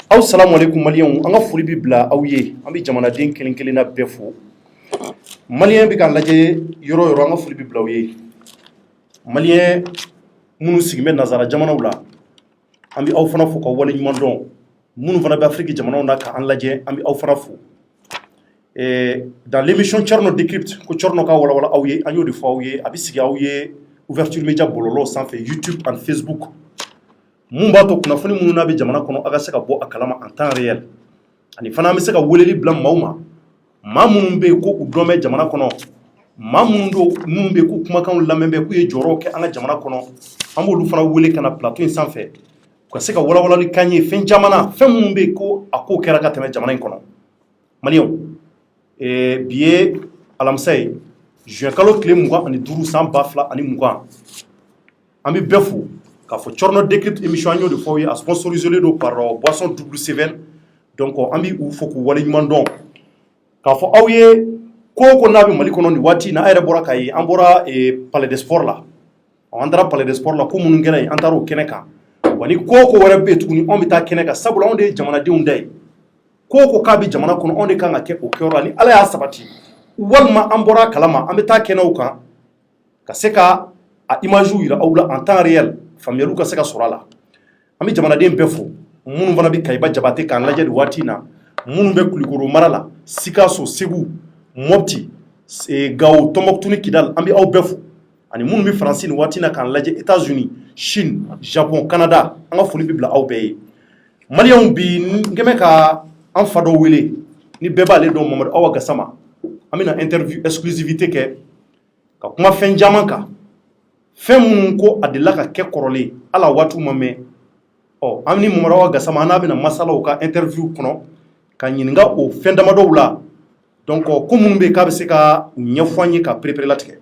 aw salamu alaikum maliyɛnw an ka foli bi bila aw ye an bɛ jamanaden kelen kelenna bɛɛ fo maliyɛn bɛ ka lajɛ yɔrɔ yɔrɔ an ka foli bi bila aw ye maliyɛn minnu sigin bɛ nazara jamanaw la an bɛ aw fana fo ka wale ɲuman dɔn minnu fana bɛ afiriki jamanaw na k'an lajɛ an bɛ aw fana fo dans l'émission Thierno Décrypte ko Thierno ka walawala aw ye an y'o de fɔ aw ye a bɛ sigi aw ye ouverture média bɔlɔlɔw sanfɛ YouTube and Facebook mun b'a to kunnafoni minnu n'a bɛ jamana kɔnɔ a ka se ka bɔ a kalama en temps réel ani fana an bɛ se ka weleli bila maaw ma maa minnu bɛ yen ko u dɔn bɛ jamana kɔnɔ maa minnu bɛ yen k'u kumakanw lamɛn bɛ k'u ye jɔyɔrɔ kɛ an ka jamana kɔnɔ an b'olu fana wele ka na plateau in sanfɛ u ka se ka walawalali k'an ye fɛn caman na fɛn minnu bɛ yen ko a ko kɛra ka tɛmɛ jamana in kɔnɔ maliyɛnw bi ye alamisa ye juin kalo tile 25 san 2020 an bɛ bɛɛ fo k'a fɔ Thierno Décrypte émission an y'o de fɔ aw ye a sponsorisé don par boisson double Seven donc an bɛ u fo k'u wale ɲuman dɔn k'a fɔ aw ye ko o ko n'a bɛ Mali kɔnɔ nin waati in na a yɛrɛ bɔra k'a ye an bɔra palais des sports la an taara palais des sports la ko minnu kɛra yen an taara o kɛnɛ kan wa ni ko o ko wɛrɛ bɛ yen tuguni anw bɛ taa kɛnɛ kan sabula anw de ye jamanadenw da ye ko o ko k'a bɛ jamana kɔnɔ anw de kan ka kɛ o kɛyɔrɔ la ni Ala y'a sabati walima an bɔra a kalama an bɛ taa kɛnɛw kan ka se ka a image yira aw la en temps réel faamuyaliw ka se ka sɔrɔ a la an bɛ jamanaden bɛɛ fo minnu fana bɛ Kayiba Jabate k'an lajɛ nin waati in na minnu bɛ Kulikoro mara la Sikaso Segu Mopti Gao Tɔnbɔkutu ni Kidal an bɛ aw bɛɛ fo ani minnu bɛ Faransi nin waati in na k'an lajɛ États-Unis Chine Japon Canada an ka foli bɛ bila aw bɛɛ ye maliyɛnw bi n kɛ bɛ ka an fa dɔ wele ni bɛɛ b'ale dɔn Mamadu Awa Gasama an bɛna interview exclusivité kɛ ka kuma fɛn caman kan fɛn minnu ko a delila ka kɛ kɔrɔlen ala waatiw ma mɛn an ni Mamadu Awa Gasama an n'a bɛna masalaw ka interview kɔnɔ ka ɲininka o fɛn damadɔw la donc ko minnu bɛ yen k'a bɛ se ka ɲɛfɔ an ye ka perepere latigɛ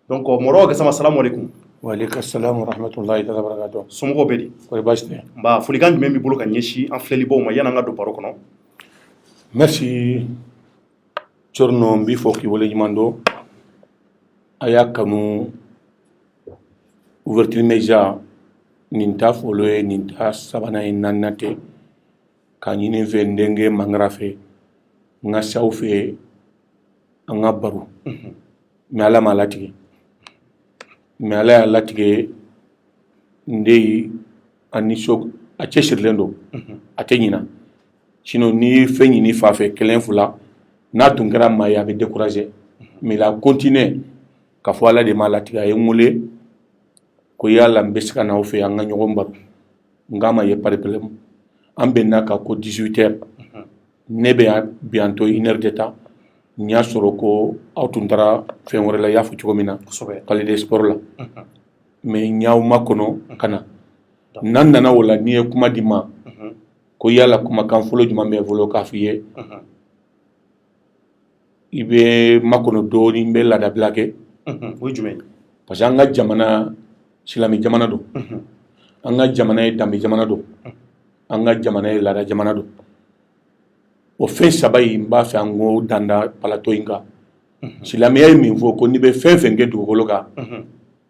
donc Mamadu Awa Gasama salamu alaikum. Waleykum salam wa rahmatullahi wa barakatuh. Somɔgɔw bɛ di? Kɔri baasi tɛ? Nba folikan jumɛn b'i bolo ka ɲɛsin an filɛlibaw ma yan'an ka don baro kɔnɔ? Merci Thierno n b'i fɔ k'i waleɲuman dɔn a y'a kanu ouverture média nin t'a fɔlɔ ye nin t'a sabanan ye naaninan tɛ k'a ɲini n fɛ n denkɛ Mangara fɛ n ka s'aw fɛ an ka baro mais Ala m'a latigɛ mais Ala y'a latigɛ n de ye a nisɔn a cɛsirilen don a tɛ ɲina sinon n'i ye fɛn ɲini fa fɛ kelen fila n'a tun kɛra maa ye a bɛ décourager mais il a continué k'a fɔ Ala de m'a latigɛ a ye n wele ko yala n bɛ se ka n'aw fɛ an ka ɲɔgɔn baro n k'a ma ye pas de problème an bɛnna kan ko 18 heures ne bɛ bientôt 1 heure de temps n y'a sɔrɔ ko aw tun taara fɛn wɛrɛ la i y'a fɔ cogo min na palais des sports la mais n y'aw makɔnɔ ka na n'an nana o la n'i ye kuma di ma ko yala kumakan fɔlɔ jumɛn bɛ n bolo k'a f'i ye i bɛ makɔnɔ dɔɔni n bɛ laadabila kɛ o ye jumɛn ye parce que an ka jamana silamɛ jamana don an ka jamana ye danbe jamana don an ka jamana ye laada jamana don o fɛn saba in n b'a fɛ an k'o danda plateau in kan silamɛya ye min fɔ ko n'i bɛ fɛn fɛn kɛ dugukolo kan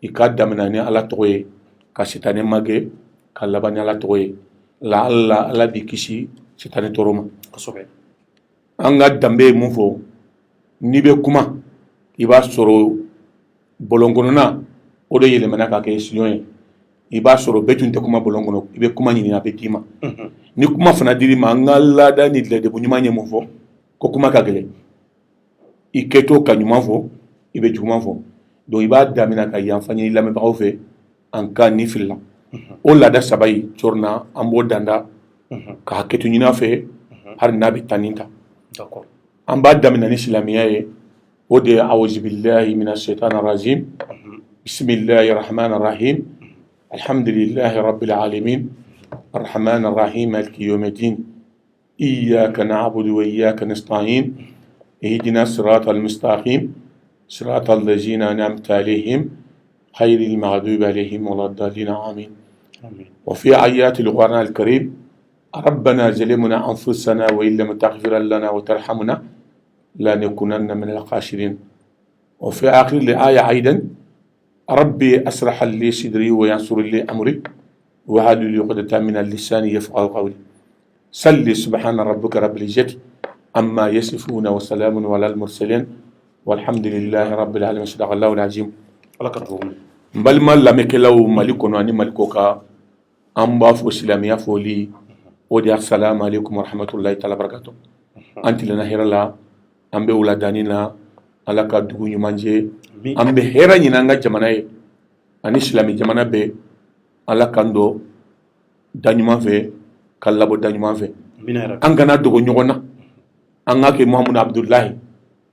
i k'a daminɛ ni Ala tɔgɔ ye ka sitanɛ magɛ ka laban ni Ala tɔgɔ ye la Ala b'i kisi sitanɛ tɔɔrɔ ma an ka danbe ye mun fɔ n'i bɛ kuma i b'a sɔrɔ bɔlɔn kɔnɔna o de yɛlɛmana ka kɛ studio ye i b'a sɔrɔ bɛɛ tun tɛ kuma bɔlɔn kɔnɔ i bɛ kuma ɲini a bɛ d'i ma ni kuma fana dir'i ma an ka laada ni ladabu ɲuman ye mun fɔ ko kuma ka gɛlɛn i kɛtɔ ka ɲuman fɔ i bɛ juguman fɔ donc i b'a daminɛ ka yafa ɲini lamɛnbagaw fɛ an ka ni filila o laada saba in Thierno an b'o danda ka hakɛto ɲini a fɛ hali n'a bɛ taa ni ta an b'a daminɛ ni silamɛya ye o de ye awuzubilahi mina shaitanir rajim bismillahir rahmanir rahim alhamdulillahi rabbil alamin arrahmanir rahim maliki yawmiddin iyyaka na'budu wa iyyaka nasta'in ihdina siratal mustaqim siratal ladzina an'amta alaihim ghayril maghdubi alaihim waladdallin amin wa fi ayatil qur'anil karim ربنا ظلمنا أنفسنا وإن لم تغفر لنا وترحمنا لنكونن من الخاسرين وفي آخر الآية أيضا ربي أسرح لي صدري وينصر لي أمري وهل عقدة من اللسان يفقهوا قولي salli subhana rabbika rabbil izzati amma yasifuna wa salamun ala al mursalin walhamdulillahi rabbil alamin sadaqallahu alazim. ala ka duwawu mbalima lamekelaw mali kono ani mali ko ka an b'a fo silamiya foli o de assalamu alaikum warahmatullahi taala barakatuh. an tilena hɛrɛ la an bɛ wuladani na ala ka dugu ɲuman je an bɛ hɛrɛ ɲini an ka jamana ye ani silami jamana bɛɛ ala kan dɔ da ɲuman fɛ ka labɔ da ɲuman fɛ an kana dogo ɲɔgɔn na an ka kɛ muhamadu abdullahi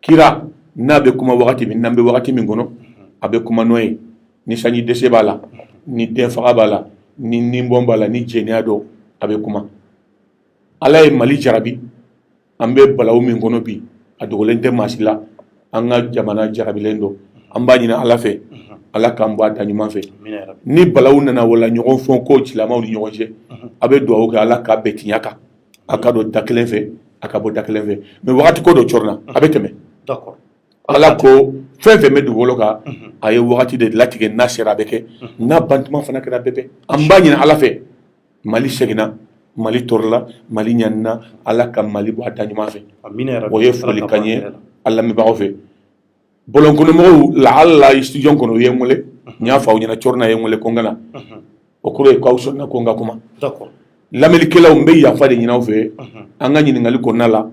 kira n'a bɛ kuma wagati min n'an bɛ wagati min kɔnɔ a bɛ kuma n'o ye ni sanji dɛsɛ b'a la ni denfaga b'a la ni ninbɔn b'a la ni jɛnɛya dɔ a bɛ kuma ala ye mali jarabi an bɛ balawu min kɔnɔ bi a dogolen tɛ maa si la an ka jamana jarabilen don an b'a ɲini ala fɛ ala k'an bɔ a da ɲuman fɛ ni balawu nana wala ɲɔgɔn fɔ ko silamɛw ni ɲɔgɔn cɛ a bɛ dugawu kɛ ala k'a bɛɛ tiɲɛ kan a ka don da kelen fɛ a ka bɔ da kelen fɛ mɛ wagati ko dɔ cɔrɔna a bɛ tɛmɛ ala ko fɛn fɛn bɛ dugukolo kan a ye wagati de latigɛ n'a sera a bɛ kɛ n'a bantuma fana kɛra bɛɛ bɛ an b'a ɲini ala fɛ mali seginna mali tɔɔrɔla mali ɲanina ala ka mali bɔ a da ɲuman fɛ o ye foli kan ye a lamɛnbagaw fɛ bɔlɔnkɔnɔmɔgɔw lahala studio kɔnɔ u ye n wele n y'a fɔ aw ɲɛna cɔrɔna ye n wele ko n ka na o kɔrɔ ye k'aw sɔnna ko n ka kuma lamɛnnikɛlaw n bɛ yafa de ɲini aw fɛ an ka ɲininkali kɔnɔna la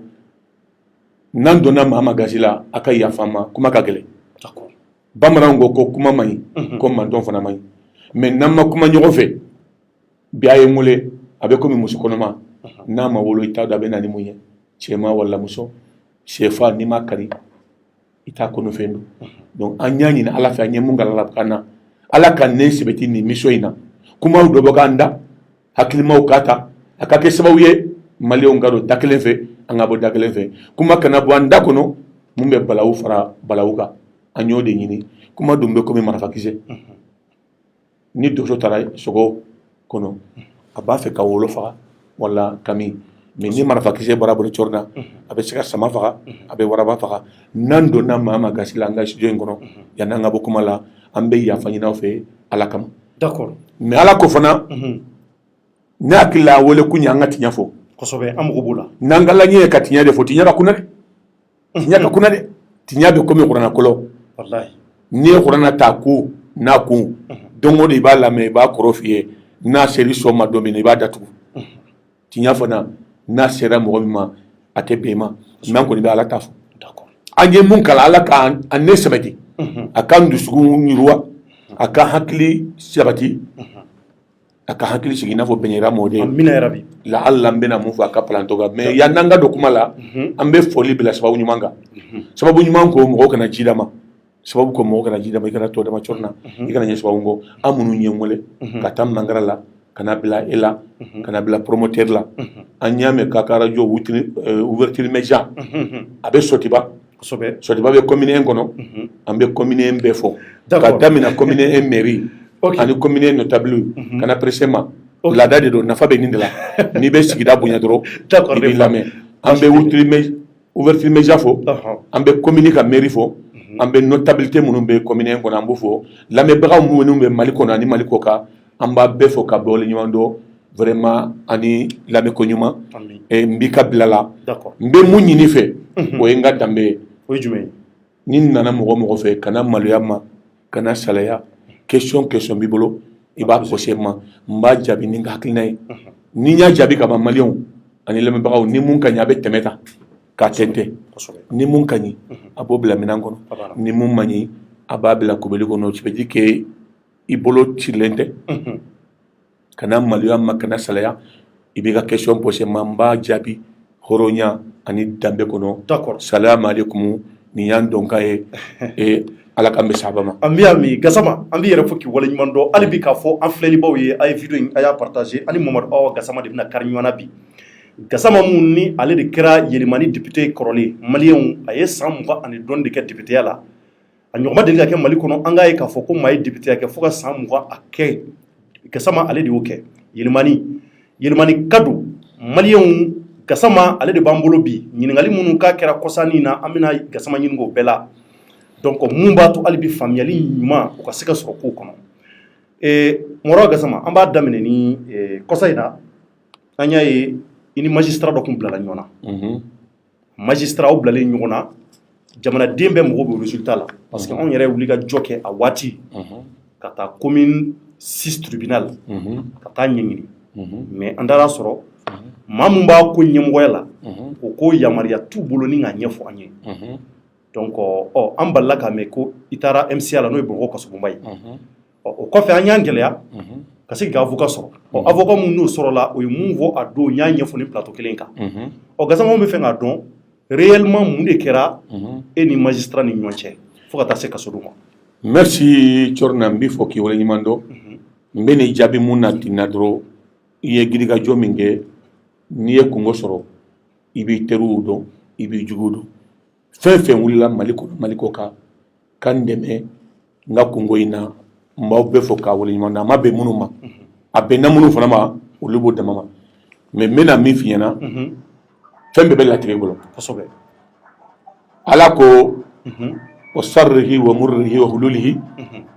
n'an donna maa ma gasi la a ka yafa ma kuma ka gɛlɛn bamananw ko kuma man ɲi ko mantɔn fana man ɲi mɛ n'an ma kuma ɲɔgɔn fɛ bi a ye n wele a bɛ komi muso kɔnɔma n'a ma wolo i t'a dɔn a bɛ na ni mun ye cɛma wala muso sɛfa n'i ma kari i t'a kɔnɔfɛn don donc an y'a ɲini ala fɛ an ye mun kala la kan na ala ka ne sɛbɛti nin mission in na kumaw dɔ bɔ k'an da hakilimaw k'a ta a ka kɛ sababu ye maliyɛnw ka don da kelen fɛ an ka bɔ da kelen fɛ kuma kana bɔ an da kɔnɔ mun bɛ balawu fara balawu kan an y'o de ɲini kuma dun bɛ komi marifakisɛ ni doso taara sogo kɔnɔ a b'a fɛ ka wolo faga wala kami mais ni marifakisɛ bɔra bolo cɔrɔna a bɛ se ka sama faga a bɛ waraba faga n'an donna maa ma gasi la an ka studio in kɔnɔ yanni an ka bɔ kuma la an bɛ yafa ɲini aw fɛ ala kama mais ala ko fana ne hakili la a wele kun ye an ka tiɲɛ fɔ kosɛbɛ an mago b'o la n'an ka laɲini ye ka tiɲɛ de fɔ tiɲɛ ka kunna dɛ tiɲɛ ka kunna dɛ tiɲɛ bɛ komi kuranna kɔlɔ n'i ye kuranna ta ko n'a kun don o don i b'a lamɛn i b'a kɔrɔ f'i ye n'a seri sɔn ma don min na i b'a datugu tiɲɛ fana n'a sera mɔgɔ min ma a tɛ bɛn ma mɛ an kɔni bɛ ala ta fɔ an ye mun kalan ala k'an ne sabati a k'an dusukun yiriwa a ka hakili sabati a ka hakili sigi i n'a fɔ bɛnyɛra mɔden la ala n bɛna mun fɔ a ka palantɔ kan mɛ yan n'an ka don kuma la an bɛ foli bila sababu ɲuman kan sababu ɲuman ko mɔgɔw kana ji d'a ma sababu ko mɔgɔ kana ji d'a ma i kana tɔ dama cɔrɔ na i kana ɲɛ sababu kɔ an minnu ye n wele ka taa mangara la kana bila e la kana bila promoteur la an y'a mɛn k'a ka radio ouverture média a bɛ Sotiba Sotiba bɛ commune 1 kɔnɔ an bɛ commune 1 bɛɛ fɔ ka daminɛ commune 1 mairie ani commune 1 notable kana pressé ma laada de don nafa bɛ nin de la n'i bɛ sigida bonya dɔrɔn i b'i lamɛn an bɛ ouverture média fɔ an bɛ commune ka mairie fɔ an bɛ notabilité minnu bɛ commune 1 kɔnɔ an b'o fɔ lamɛnbagaw minnu bɛ Mali kɔnɔ ani Mali kɔ kan an b'a bɛɛ fɔ ka bɛɛ ɲuman dɔn vraiment ani lamɛnko ɲuman n b'i ka bila la n bɛ mun ɲini fɛ o ye n ka danbe ye o ye jumɛn ye ni n nana mɔgɔ mɔgɔ fɛ kana maloya ma kana salaya question b'i bolo i b'a posé ma n b'a jaabi ni n ka hakilina ye ni n y'a jaabi ka ban maliyɛnw ani lamɛnbagaw ni mun ka ɲi a bɛ tɛmɛ ta k'a tɛntɛn ni mun ka ɲi a b'o bila minɛn kɔnɔ ni mun man ɲi a b'a bila kubeli kɔnɔ ça veut dire que i bolo cilen tɛ kana maloya ma kana salaya i b'i ka question posé ma n b'a jaabi hɔrɔnya ani danbe kɔnɔ salamu aleykum nin y'an dɔnka ye ala k'an bɛ sahaba ma an bɛ y'a min Gasama an bɛ yɛrɛ fo k'i waleɲuman dɔn hali bi k'a fɔ an filɛlibaw ye a ye video in a y'a partagé ani Mamadu Awa Gasama de bɛna kari ɲɔgɔn na bi Gasama mun ni ale de kɛra Yelemani député kɔrɔlen maliyɛnw a ye san 20 ani dɔɔni de kɛ députéya la a ɲɔgɔnma deli ka kɛ Mali kɔnɔ an k'a ye k'a fɔ ko maa ye députéya kɛ fo ka san 20 a kɛ Gasama ale de y'o kɛ Yelemani ka don maliyɛnw Gasama ale de b'an bolo bi ɲininkali minnu k'a kɛra kɔsani na an bɛna Gasama ɲini k'o bɛɛ la donc mun b'a to hali bi faamuyali ɲuman o ka se ka sɔrɔ kow kɔnɔ Mamadu Gasama an b'a daminɛ ni kɔsa in na an y'a ye ini magistrat dɔ kun bilala ɲɔgɔn na magistrat o bilalen ɲɔgɔn na jamanaden bɛɛ mago bɛ résultat la parce que anw yɛrɛ wuli ka jɔ kɛ a waati ka taa commune 6 tribunal ka taa ɲɛɲini mais an taara sɔrɔ maa mun b'a ko ɲɛmɔgɔya la o ko yamaruya t'u bolo ni k'a ɲɛfɔ an ye donc an balila k'a mɛn ko i taara MCA la n'o ye Bamakɔ kasobonba ye o kɔfɛ an y'an gɛlɛya ka se k'i ka avocat sɔrɔ avocat mun n'o sɔrɔla o ye mun fɔ a don n y'a ɲɛfɔ ni plateau kelen kan Gassama bɛ fɛ k'a dɔn réellement mun de kɛra e ni magistrat ni ɲɔgɔn cɛ fo ka taa se kaso ma. Merci Corna n b'i fɔ k'i waleɲuman dɔn n bɛ n'i jaabi mun na tinna dɔrɔn i ye gilikajɔ min kɛ n'i ye kungo sɔrɔ i b'i teriw dɔn i b'i juguw dɔn fɛn fɛn wulila Mali kɔnɔ Mali kɔ kan ka n dɛmɛ n ka kungo in na n b'aw bɛɛ fɔ k'a waleɲuman dɔn a ma bɛn minnu ma a bɛnna minnu fana ma olu b'o dama ma mais n bɛna min f'i ɲɛna fɛn bɛɛ bɛ latigɛ bolo Ala ko wa sarrihi wa murrihi wa hululihi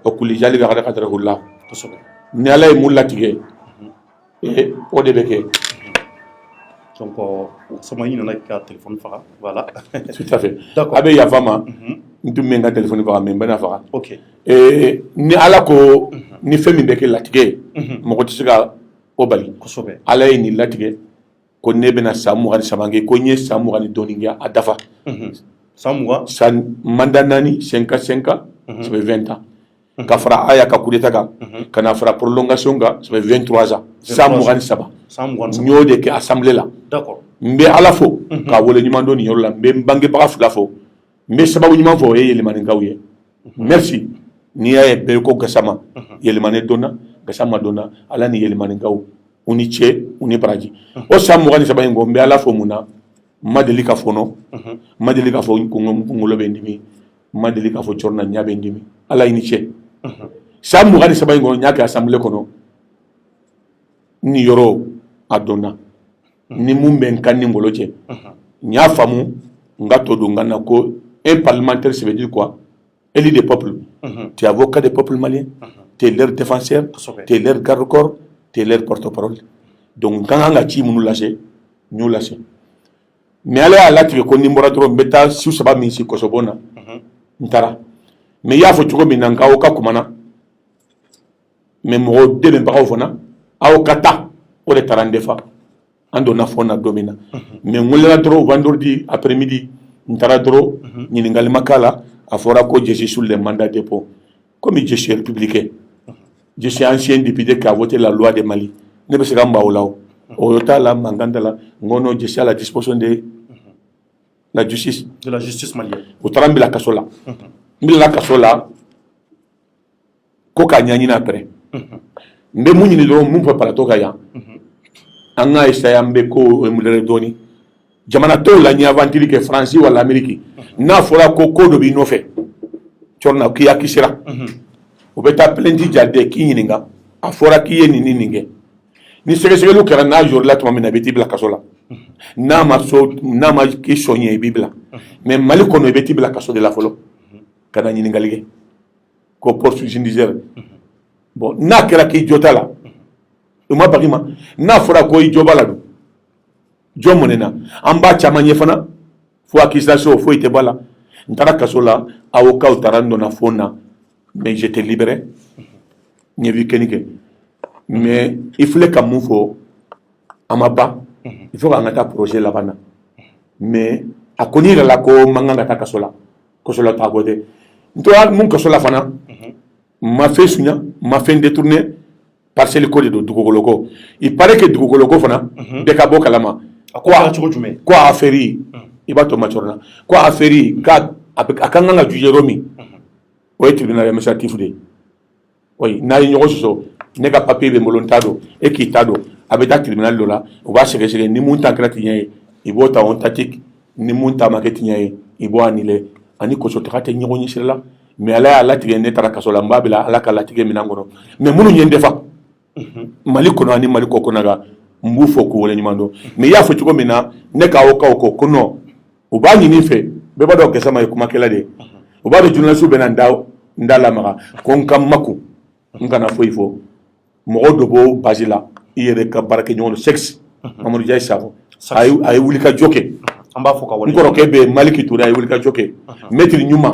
wa kulli zalika qad qadarahu Allah ni Ala ye mun latigɛ o de bɛ kɛ donc sama yi nana ka téléphone faga voilà tout à fait d'accord abe yafa ma n tun bɛ n ka téléphone faga mais n bɛna faga ok ni Ala ko ni fɛn min bɛ kɛ latigɛ mɔgɔ tɛ se ka o bali Ala ye nin latigɛ ko ne bɛna san 23 kɛ ko n ye san 20 ni dɔɔnin kɛ a dafa san mandat 4 5 ça fait 20 ans ka fara aya ka coup d'état kan ka na fara prolongation kan ça fait 23 ans san 23 n y'o de kɛ assemblée la n bɛ Ala fo k'a waleɲuman dɔn nin yɔrɔ la n bɛ n bangebaga fila fo n bɛ sababu ɲuman fɔ o ye yɛlɛmaninkaw ye merci n'i y'a ye bɛɛ ko Gassama yɛlɛmanen dɔnna Gassama dɔnna Ala ni yɛlɛmaninkaw u ni cɛ u ni baraji o san 23 in kɔ n bɛ Ala fo mun na n ma deli ka fɔnɔ n ma deli ka fɔ kunkolo bɛ n dimi n ma deli ka fɔ Corna ɲɛ bɛ n dimi Ala i ni cɛ san 23 in kɔnɔ n y'a kɛ assemblée kɔnɔ ni yɔrɔ a dɔnna ni mun bɛ n kan ni ngolo cɛ n y'a faamu n ka to don n ka na ko un parlementaire ça veut dire quoi élu des peuples tu es avocat des peuples maliens tu es leur défenseur tu es leur garde-corps tu es leur porte-parole donc n ka kan ka ci minnu lase n y'o lase mais Ala y'a latigɛ ko ni n bɔra dɔrɔn n bɛ taa su 3 min si Kosovo na n taara mais i y'a fɔ cogo min na n k'aw ka kumana mais mɔgɔ dɛmɛbagaw fana aw ka taa o de taara n defa an donna fɔ na don min na mais n welela dɔrɔn vendredi après-midi n taara dɔrɔn ɲininkali ma k'a la a fɔra ko je suis sur les mandats de dépôt comme je suis républicain je suis ancien député qui a voté la loi de Mali ne bɛ se ka n ban o la o t'a la mankan t'a la n ko non je suis à la disposition de la justice malienne o taara n bila kaso la n bila kaso la ko k'a ɲɛɲini après n bɛ mun ɲini dɔrɔn mun fɔ plateau kan yan an ka essayer an bɛ ko modéré dɔɔni jamana tɔw la ɲɛ aventure kɛ Faransi wala Amérique n'a fɔra ko dɔ b'i nɔfɛ Corna k'i hakisira o bɛ taa plainte jaabi k'i ɲininka a fɔra k'i ye nin ni nin kɛ ni sɛgɛsɛgɛliw kɛra n'a jorila tuma min na i bɛ t'i bila kaso la n'a ma k'i sɔn ye i b'i bila mais Mali kɔnɔ i bɛ t'i bila kaso de la fɔlɔ ka na ɲininkali kɛ ko poursuite judiciaire bon n'a kɛra k'i jɔ t'a la o ma bagi ma n'a fɔra ko i jɔ b'a la dun jɔ mun na an b'a caman ɲɛ fana fo accusation foyi tɛ b'a la n taara kaso la avocat taara n donna fon na mais j'étais libéré n ye week-end kɛ mais il filɛ ka mun fɔ a ma ban il faut k'an ka taa projet laban na mais a kɔni yɛrɛ la ko n man kan ka taa kaso la t'a ko tɛ n tora mun kaso la fana n ma fɛn suɲa n ma fɛn détourné parcelle ko de don dugukolo ko il paraît que dugukolo ko fana bɛɛ ka bɔ kalama ko a affaire i b'a to ma Corna ko a affaire a kan kan ka juger yɔrɔ min o ye tribunal administratif de ye oui n'a ye ɲɔgɔn sɔsɔ ne ka papier bɛ n bolo n t'a dɔn e k'i ta dɔn a bɛ taa tribunal dɔ la u b'a sɛgɛsɛgɛ ni mun ta kɛra tiɲɛ ye i b'o ta on tactique ni mun ta ma kɛ tiɲɛ ye i b'o annulé ani kasotaga tɛ ɲɔgɔn ɲɛ sira la mais Ala y'a latigɛ ne taara kaso la n b'a bila Ala ka latigɛ minɛn kɔnɔ mais minnu ye n defa Mali kɔnɔ ani Mali kɔ kɔnɔ kan n b'u fɔ k'u waleɲuman dɔn mais i y'a fɔ cogo min na ne ka avocat ko non u b'a ɲini fɛ bɛɛ b'a dɔn Gassama ye kumakɛla de ye u b'a dɔn journaliste bɛ na n da lamaga ko n ka makun n kana foyi fɔ mɔgɔ dɔ b'o base la i yɛrɛ ka baara kɛ ɲɔgɔn sexe Mamadou Diaye Sakho a ye wuli ka jɔ kɛ an b'a fɔ ka wale n kɔrɔkɛ bɛ Maliki Ture a ye wuli ka jɔ kɛ maître ɲuma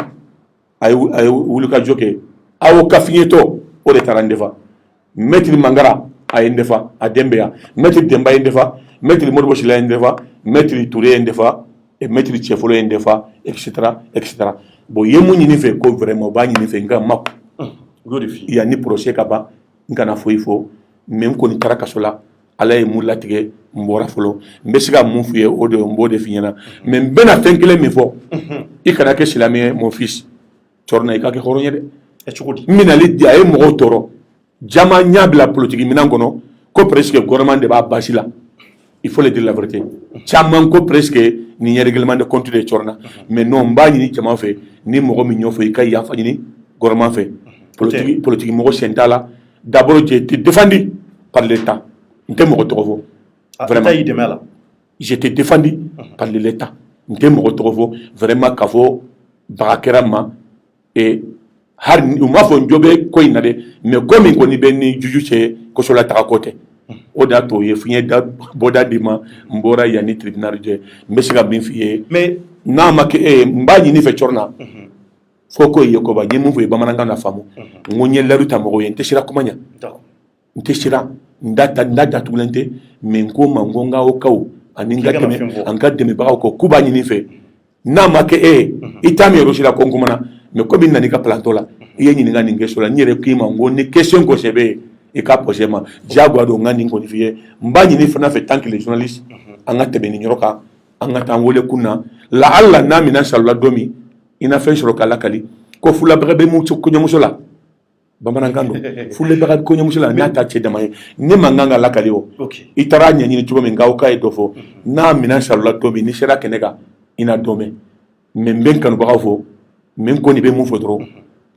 a ye wuli ka jɔ kɛ Awo Kafiɲɛtɔ o de taara n defa maître Mangara a ye n defa a den bɛ yan maître Denba ye n defa maître Modibo Sila ye n defa maître Ture ye n defa maître Cɛfolo ye n defa etc etc bon ye mun ɲini fɛ ko vraiment u b'a ɲini fɛ n ka makun yanni procès ka ban n kana foyi fɔ mais n kɔni taara kaso la Ala ye mun latigɛ n bɔra fɔlɔ n bɛ se ka mun f'i ye o de n b'o de f'i ɲɛna mais n bɛna fɛn kelen min fɔ i kana kɛ silamɛ ye mon fils Cɔrɔna i ka kɛ hɔrɔn ye dɛ n bɛnali di a ye mɔgɔw tɔɔrɔ jama ɲa bila politique minɛn kɔnɔ ko presque gouvernement de b'a basi la il faut le dire la vérité caman ko presque nin ye règlement de compte de ye Cɔrɔna mais non n b'a ɲini jama fɛ ni mɔgɔ min ɲɔfɛ i ka yafa ɲini gouvernement fɛ politique mɔgɔ sen t'a la d'abord j'ai été défendu par l'État n tɛ mɔgɔ tɔgɔ fɔ vraiment j'ai été défendu par l'État n tɛ mɔgɔ tɔgɔ fɔ vraiment k'a fɔ baga kɛra ma hali u m'a fɔ n jo bɛ ko in na dɛ mais ko min kɔni bɛ ni juju cɛ kɔsɔla taga ko tɛ o de y'a to ye fiɲɛ bɔda di ma n bɔra yan ni tribunal cɛ n bɛ se ka min f'i ye mais n'a ma kɛ n b'a ɲini fɛ Cɔrɔna fo ko ye koba n ye mun fɔ ye bamanankan na faamu n ko n ye layidu ta mɔgɔw ye n tɛ sira kuma ɲɛ n tɛ sira n da datugulen tɛ mais n ko ma n ko n ka o kaw ani n ka dɛmɛbagaw kɔ k'u b'a ɲini fɛ n'a ma kɛ i t'a min yɔrɔ si la ko n kumana mais komi n nana i ka plantɔ la i ye ɲininka nin question la n yɛrɛ k'i ma n ko ni question kɔsɛ bɛ i ka posé ma diyagoya don n ka nin kɔni f'i ye n b'a ɲini fana fɛ tant que les journalistes an ka tɛmɛ nin yɔrɔ kan an ka taa n wele kun na la'alla n'a mina salula don min i na fɛn sɔrɔ k'a lakali ko fulabaga bɛ kɔɲɔmuso la bamanankan don fulabaga bɛ kɔɲɔmuso la n'a ta cɛ dama ye ne man kan ka lakali o i taara a ɲɛɲini cogo min k'aw k'a ye dɔ fɔ n'a mina salula don min ni sera kɛnɛ kan i na dɔn mɛn mais n bɛ n kanubagaw fɔ mais n kɔni bɛ mun fɔ dɔrɔn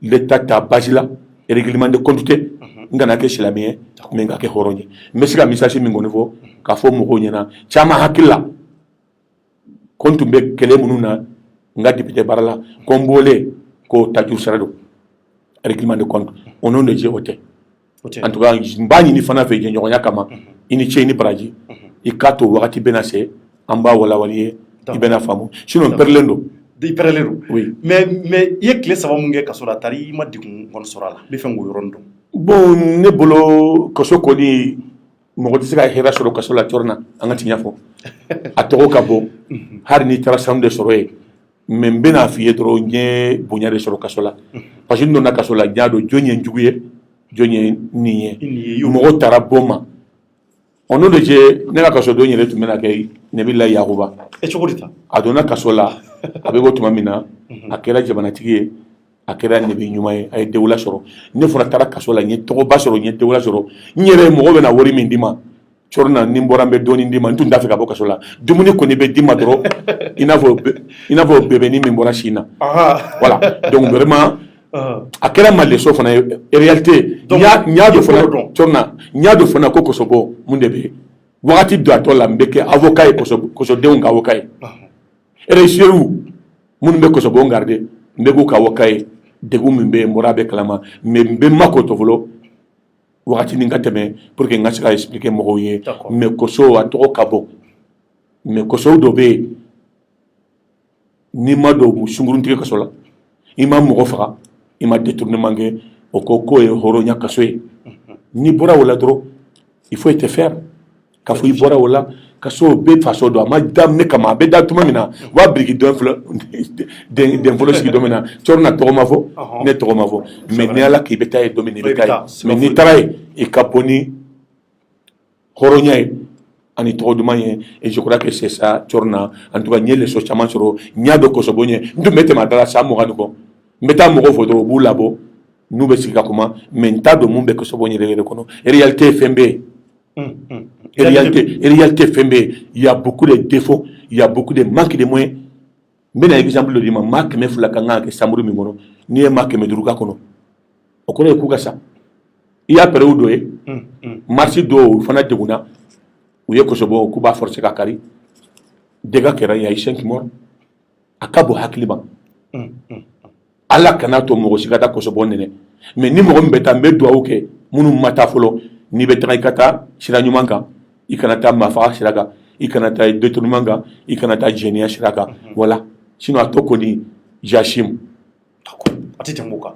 l'État t'a basi la règlement de compte tɛ n kana kɛ silamɛ ye mais n ka kɛ hɔrɔn ye n bɛ se ka message min kɔni fɔ k'a fɔ mɔgɔw ɲɛna caman hakili la ko n tun bɛ kɛlɛ minnu na n ka député baara la ko n bɔlen ko tajuru sara don règlement de compte o n'o de jɛ o tɛ en tout cas n b'a ɲini fana fɛ jɛɲɔgɔnya kama i ni ce i ni baraji i k'a to wagati bɛna se an b'a walawali ye i bɛna faamu sinon n pɛrɛlen don i pɛrɛlen don mais i ye tile 3 mun kɛ kaso la tari i ma degun kɔni sɔrɔ a la n bɛ fɛ k'o yɔrɔnin dɔn bon ne bolo kaso kɔni mɔgɔ tɛ se ka hɛrɛ sɔrɔ kaso la Cɔrɔna an ka tiɲɛ fɔ a tɔgɔ ka bɔ hali n'i taara sanu de sɔrɔ yen mais n bɛna f'i ye dɔrɔn n ye bonya de sɔrɔ kaso la parce que n donna kaso la n y'a dɔn jɔn ye jugu ye jɔn ye nin ye mɔgɔw taara bɔ ma o n'o de cɛ ne ka kaso don yɛrɛ tun bɛna kɛ Nabila Yakuba cogo di ta a donna kaso la a bɛ ko tuma min na a kɛra jamanatigi ye a kɛra nabi ɲuman ye a ye dewula sɔrɔ ne fana taara kaso la n ye tɔgɔba sɔrɔ n ye dewula sɔrɔ n yɛrɛ mɔgɔ bɛna wari min d'i ma Cɔrɔna ni n bɔra n bɛ dɔɔnin d'i ma n tun t'a fɛ ka bɔ kaso la dumuni kɔni bɛ d'i ma dɔrɔn i n'a fɔ bɛbɛnin min bɔra sin na voilà donc vraiment a kɛra ma leçon fana ye réalité n y'a dɔn fana Cɔrɔna n y'a dɔn fana ko kɔsɔbɔ mun de bɛ wagati don a tɔ la n bɛ kɛ avocat ye kɔsɔdenw ka avocat ye réussir minnu bɛ kɔsɔbɔ garder n bɛ k'u ka avocat ye degun min bɛ yen n bɔra a bɛ kalama mais n bɛ makɔ tɔ fɔlɔ wagati nin ka tɛmɛ pour que n ka se ka expliquer mɔgɔw ye mais kɔsɔ a tɔgɔ ka bɔ mais kɔsɔw dɔ bɛ yen n'i ma don sunkurun tigɛ kaso la i ma mɔgɔ faga i ma détournement kɛ o ko k'o ye hɔrɔnya kaso ye n'i bɔra o la dɔrɔn il faut être faire k'a fɔ i bɔra o la kaso bɛ faso dɔn a ma da ne kama a bɛ da tuma min na u b'a biriki den fɔlɔ sigi don min na Cɔrɔna tɔgɔ ma fɔ ne tɔgɔ ma fɔ mais ni Ala k'i bɛ taa ye don min na i bɛ taa ye mais n'i taara ye i ka bɔ ni hɔrɔnya ye ani tɔgɔ duman ye et je crois que c'est ça Cɔrɔna en tout cas n ye leçon caman sɔrɔ n y'a dɔn kɔsɔbɔ ɲɛ n tun bɛ tɛmɛ a da la san 20 kɔ n bɛ taa mɔgɔw fɔ dɔrɔn u b'u labɔ n'u bɛ sigi ka kuma mais n t'a dɔn mun bɛ kɔsɔbɔ yɛrɛ yɛrɛ kɔnɔ réalité fɛn bɛ yen réalité fɛn bɛ yen il y a beaucoup de défauts il y a beaucoup de manque de moyens n bɛna exemple dɔ d'i ma maa 200 ka kan ka kɛ sanburu min kɔnɔ n'i ye maa 500 k'a kɔnɔ o kɔrɔ ye k'u ka sa i y'a pɛrɛw dɔ ye marché dɔw fana degunna u ye kɔsɔbɔ k'u b'a forcer ka kari dégâts kɛra il y a eu 5 morts a ka bon hakili ma Ala kana to mɔgɔ si ka taa kɔsɔbɔ nɛnɛ mais ni mɔgɔ min bɛ taa n bɛ dugawu kɛ minnu ma taa fɔlɔ n'i bɛ taga i ka taa sira ɲuman kan i kana taa maafaga sira kan i kana taa détournement kan i kana taa jɛnɛya sira kan voilà sinon a tɔ kɔni jasimu a tɛ tɛmɛ o kan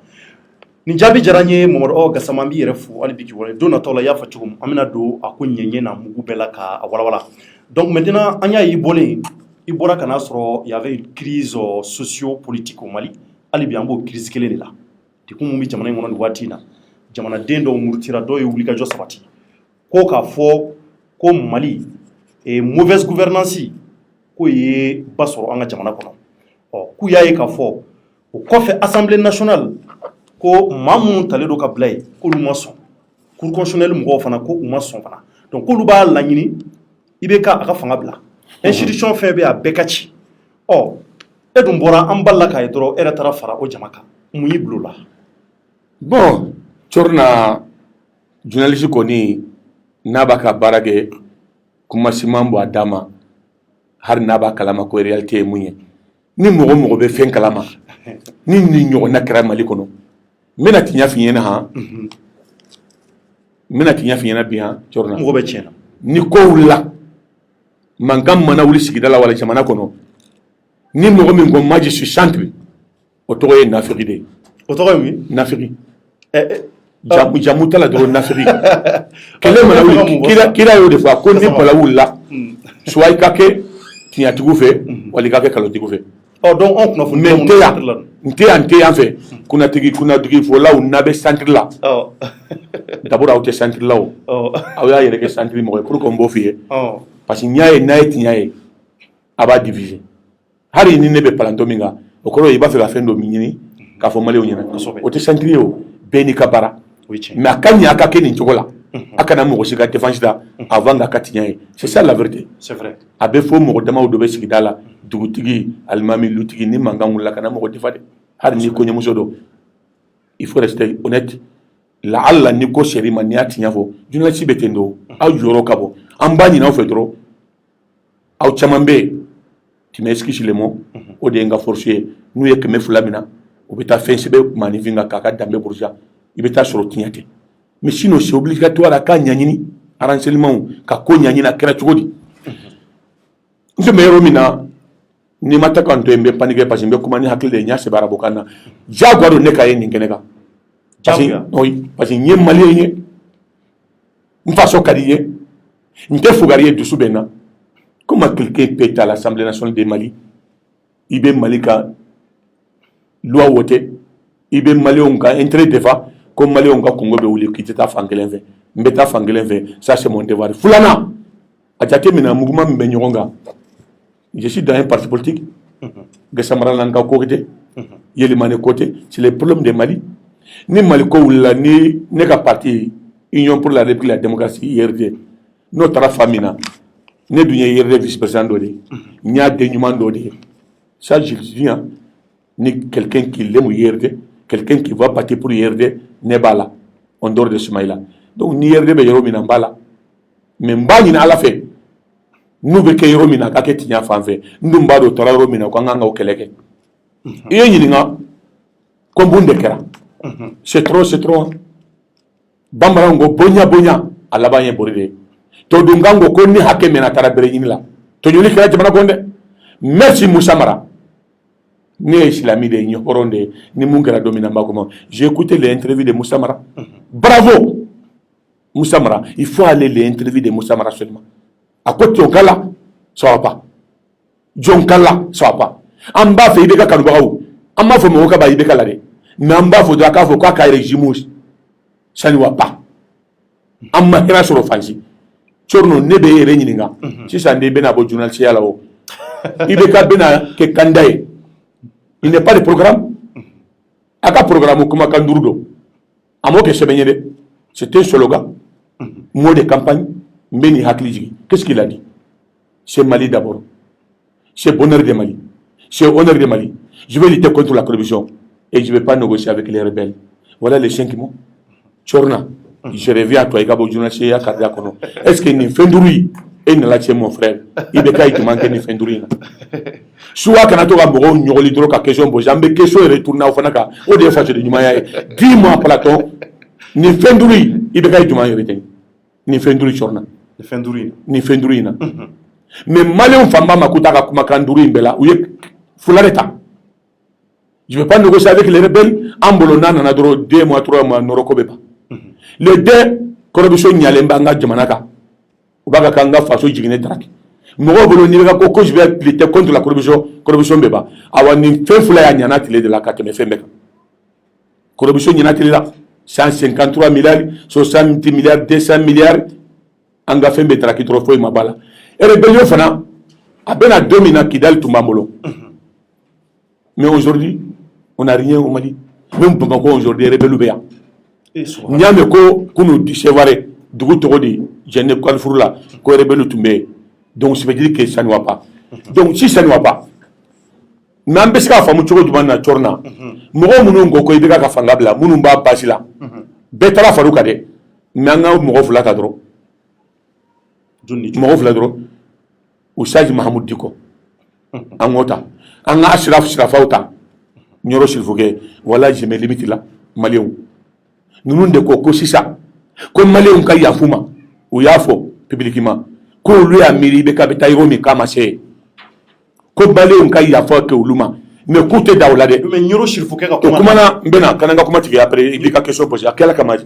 nin jaabi diyara n ye Mamadu Awa Gassama an b'i yɛrɛ fo hali bi k'i wale don natɔ la i y'a fɔ cogo min an bɛna don a ko ɲɛɲɛ na mugu bɛɛ la k'a walawala donc maintenant an y'a ye i bɔlen i bɔra ka n'a sɔrɔ y avait une crise socio-politique au Mali hali bi an b'o crise kelen de la dekun mun bɛ jamana in kɔnɔ nin waati in na jamanaden dɔw murutira dɔw ye wulikajɔ sabati ko k'a fɔ ko Mali mauvaise gouvernance ko ye ba sɔrɔ an ka jamana kɔnɔ k'u y'a ye k'a fɔ o kɔfɛ assemblée nationale ko maa minnu talen don ka bila yen k'olu ma sɔn cour constitutionnelle mɔgɔw fana ko u ma sɔn fana donc k'olu b'a laɲini IBK a ka fanga bila institution fɛn bɛ a bɛɛ ka ci e dun bɔra an balila k'a ye dɔrɔn e yɛrɛ taara fara o jama kan mun y'i bilo la bon Corna journaliste kɔni n'a b'a ka baara kɛ kuma siman bɔ a da ma hali n'a b'a kalama ko réalité ye mun ye ni mɔgɔ mɔgɔ bɛ fɛn kalama ni nin ɲɔgɔnna kɛra Mali kɔnɔ n bɛna tiɲɛ f'i ɲɛna han n bɛna tiɲɛ f'i ɲɛna bi han Corna mɔgɔ bɛ tiɲɛ na ni ko wulila mankan mana wuli sigida la wala jamana kɔnɔ ni mɔgɔ min ko moi je suis centre o tɔgɔ ye nafiri de ye o tɔgɔ ye mun ye nafiri jamu t'a la dɔrɔn nafiri kɛlɛ mana wuli kira y'o de fɔ a ko ni bala wulila soit i ka kɛ tiɲɛtigiw fɛ wala i ka kɛ kalontigiw fɛ donc anw kunnafoni mais n tɛ yan fɛ kunnatigi fɔlaw n'a bɛ centre la d'abord aw tɛ centre la o aw y'a yɛrɛ kɛ centre mɔgɔ ye pour que n b'o f'i ye parce que n y'a ye n'a ye tiɲɛ ye a b'a diviser hali ni ne bɛ palantɔ min kan o kɔrɔ ye i b'a fɛ ka fɛn dɔ min ɲini k'a fɔ maliyɛnw ɲɛna o tɛ centre ye o bɛɛ n'i ka baara mais a ka ɲɛ a ka kɛ nin cogo la a kana mɔgɔ si ka défense ta avant k'a ka tiɲɛ ye c'est ça la vérité a bɛ fɔ mɔgɔ damaw dɔ bɛ sigida la dugutigi alimami lutigi ni mankan wulila kana mɔgɔ difa dɛ hali ni kɔɲɔmuso dɔ il faut rester honnête la'alla ni ko sɛri ma n'i y'a tiɲɛ fɔ journaliste bɛ ten don aw jɔyɔrɔ ka bɔ an b'a ɲini aw fɛ dɔrɔn aw caman bɛ yen tu m'excuses le mot o de ye n ka force ye n'u ye 200 min na u bɛ taa fɛn sɛbɛn maanifin kan k'a ka danbe buruja i bɛ taa sɔrɔ tiɲɛ tɛ mais sinon c'est obligatoire a ka ɲaɲini renseignement ka ko ɲaɲini a kɛra cogo di n tun bɛ yɔrɔ min na ni ma taa kan to yen n bɛ paniquer parce que n bɛ kuma ni hakili de ye n y'a sɛbɛn arabukan na diyagoya don ne ka ye nin kɛnɛ kan parce que n ye maliyɛn ye n faso ka di ye n tɛ fugari ye dusu bɛ n na comment quelqu'un peut être à l'Assemblée nationale de Mali i bɛ Mali ka loi wote i bɛ maliyɛnw ka intérêt défend ko maliyɛnw ka kungo bɛ wuli k'i tɛ taa fan kelen fɛ n bɛ taa fan kelen fɛ ça c'est mon devoir filanan a jateminɛ mouvement min bɛ ɲɔgɔn kan je suis dans un parti politique Gassama n'an ka ko tɛ Yélimane ko tɛ c'est le problème de Mali ni Mali ko wulila ni ne ka parti Union pour la République et la démocratie IRD n'o taara fan min na ne dun ye IRD vice-président dɔ de ye n y'a den ɲuman dɔ de ye ça je le dis ni quelqu'un qui l'aime IRD quelqu'un qui va partir pour IRD ne b'a la en dehors de Soumaïla donc ni IRD bɛ yɔrɔ min na n b'a la mais n b'a ɲini Ala fɛ n'u bɛ kɛ yɔrɔ min na a ka kɛ tiɲɛ fan fɛ n dun b'a dɔn tɔɔrɔ yɔrɔ min na ko an kan ka o kɛlɛ kɛ i ye ɲininka ko mun de kɛra c'est trop bamananw ko bonya a laban ye bori de ye to dun kan ko ni hakɛ mɛnna a taara bere ɲini la tɔɲɔli kɛra jamana kɔnɔ dɛ merci Moussa Mara ne ye silami de ye ɲɛkɔrɔn de ye ni mun kɛra don min na n b'a kɔnɔ j'ai écouté les interviews de Moussa Mara bravo Moussa Mara il faut aller les interviews de Moussa Mara seulement a ko Dionkala ça va pas Dionkala ça va pas an b'a fɛ IBK kanubagaw an b'a fɔ mɔgɔw ka ban IBK la dɛ mais an b'a fɔ dɔrɔn a k'a fɔ k'a ka régime ça ne va pas an ma hɛrɛ sɔrɔ fansi Corno ne bɛ e yɛrɛ ɲininka sisan de bɛna bɔ journalisiya la o IBK bɛna kɛ candidat ye il n'est pas de programme a ka programme kumakan 5 don a m'o kɛ sɛbɛn ye dɛ c'est un slogan mot de campagne n bɛ nin hakili jigin qu'est-ce qu'il a dit c'est Mali d'abord c'est bonheur de Mali c'est honneur de Mali je vais lutter contre la corruption et je ne vais pas négocier avec les rebelles voilà les 5 mots Corna je reviens à toi i ka bɔ journaliste ya kariya kɔnɔ est-ce que nin fɛn 5 yi e nana cɛ mon frère IBK ye jumɛn kɛ nin fɛn 5 in na suwa kana to ka mɔgɔw ɲɔgɔli dɔrɔn ka question poser an bɛ question yɛrɛ tourner aw fana kan o de ye fasoden ɲumanya ye dis-moi Platon nin fɛn 5 yi IBK ye jumɛn yɛrɛ tɛ nin fɛn 5 Corna nin fɛn 5 in nin fɛn 5 in na mais malien famba makuta ka kuma kanduru imbela ou fulareta. Je ne vais pas négocier avec les rebelles en bolona nanadro 2 mois 3 mois noroko beba. Les deux corruption nyalemba nga jamanaka. Ubaga kanga faso jigine draki. Mogo bolo ni ga ko je vais lutter contre la corruption beba. Awani fe fula ya nyana tile de la carte me fembeka. Corruption nyana tile la 153 milliards, 60 milliards, 200 milliards anga fembe draki trop foi mabala. Et rébellion fana abena domina Kidal Tumbamolo. Mais aujourd'hui, on n'a rien au Mali. Même Bamako aujourd'hui rebelle béa. Nyame ko kunu di chevare dugu togo di jenne kwalfurula ko rebelle tumbe. Donc ça veut dire que ça ne va pas. Donc si ça ne va pas, même si ka famu chogo dubana chorna. Mogo munu ngoko ibeka ka fangabla munu ba basila. Betala faruka de. Nanga mogo fulata dro. Mogo fulata dro. Usaji Mahamoud Diko. Angota. Anga ashraf shrafauta. Nyoro silfuge wala je me limite là malien. Nous de ko sisa. Comme malien ka yafuma ou yafo publiquement. Ko lui a miri be ka betayo mi kama se. Ko malien ka yafo ke uluma. Mais coûte dawlade. Mais nyoro silfuge ka kuma na mbena kananga kuma tigi après il ka question posée akela kama.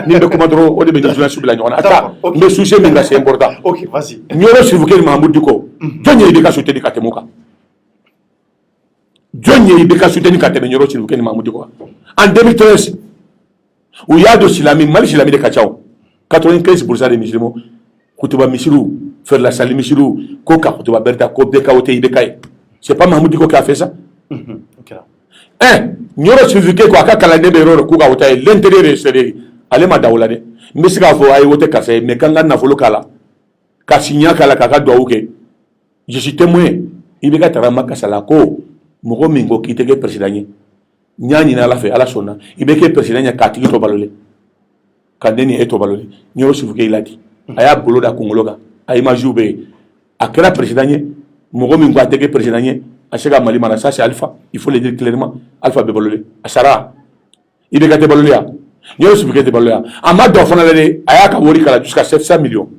Ni be kuma dro o de be journal subila nyona. Ata mais sujet minga c'est important. OK, vas-y. Nyoro silfuge Mahamoud Diko. Jonye be ka soutenir ka temuka. Jonye be ka soutenir ka temuka Nyoro silfuge Mahamoud Diko. En 2013 où il y a de Silami, Mali Silami de Kachao, 95% des musulmans, Koutuba Michirou, faire la salle Michirou, Koka, Koutuba Berta, Kobeka, Ote, Ibekaï. C'est pas Mahmoud Diko qui a fait ça. Nyoro Silfuge, quoi, Kalane Bero, Kouka, Ote, l'intérieur est serré. Allez, Madaoulade. Mais c'est qu'il faut aller au Tekase, mais quand on a fait le cas là, Kassigna, Kalakaka, Douauke, je suis témoin, Ibeka Tarama Kasalako, Moro Mingo, qui était président. Nyani na la fe ala sona ibeke president nya katiki to balole kandeni eto balole Nyoro Silfuge iladi aya bolo da kongologa ay majube akra president nya mogo min gwate ke president nya ashega mali mana ça c'est Alpha, il faut le dire clairement, Alpha be balole asara ibeka te balole ya Nyoro Silfuge te balole ya ama do fana le aya ka wori kala jusqu'à 700 millions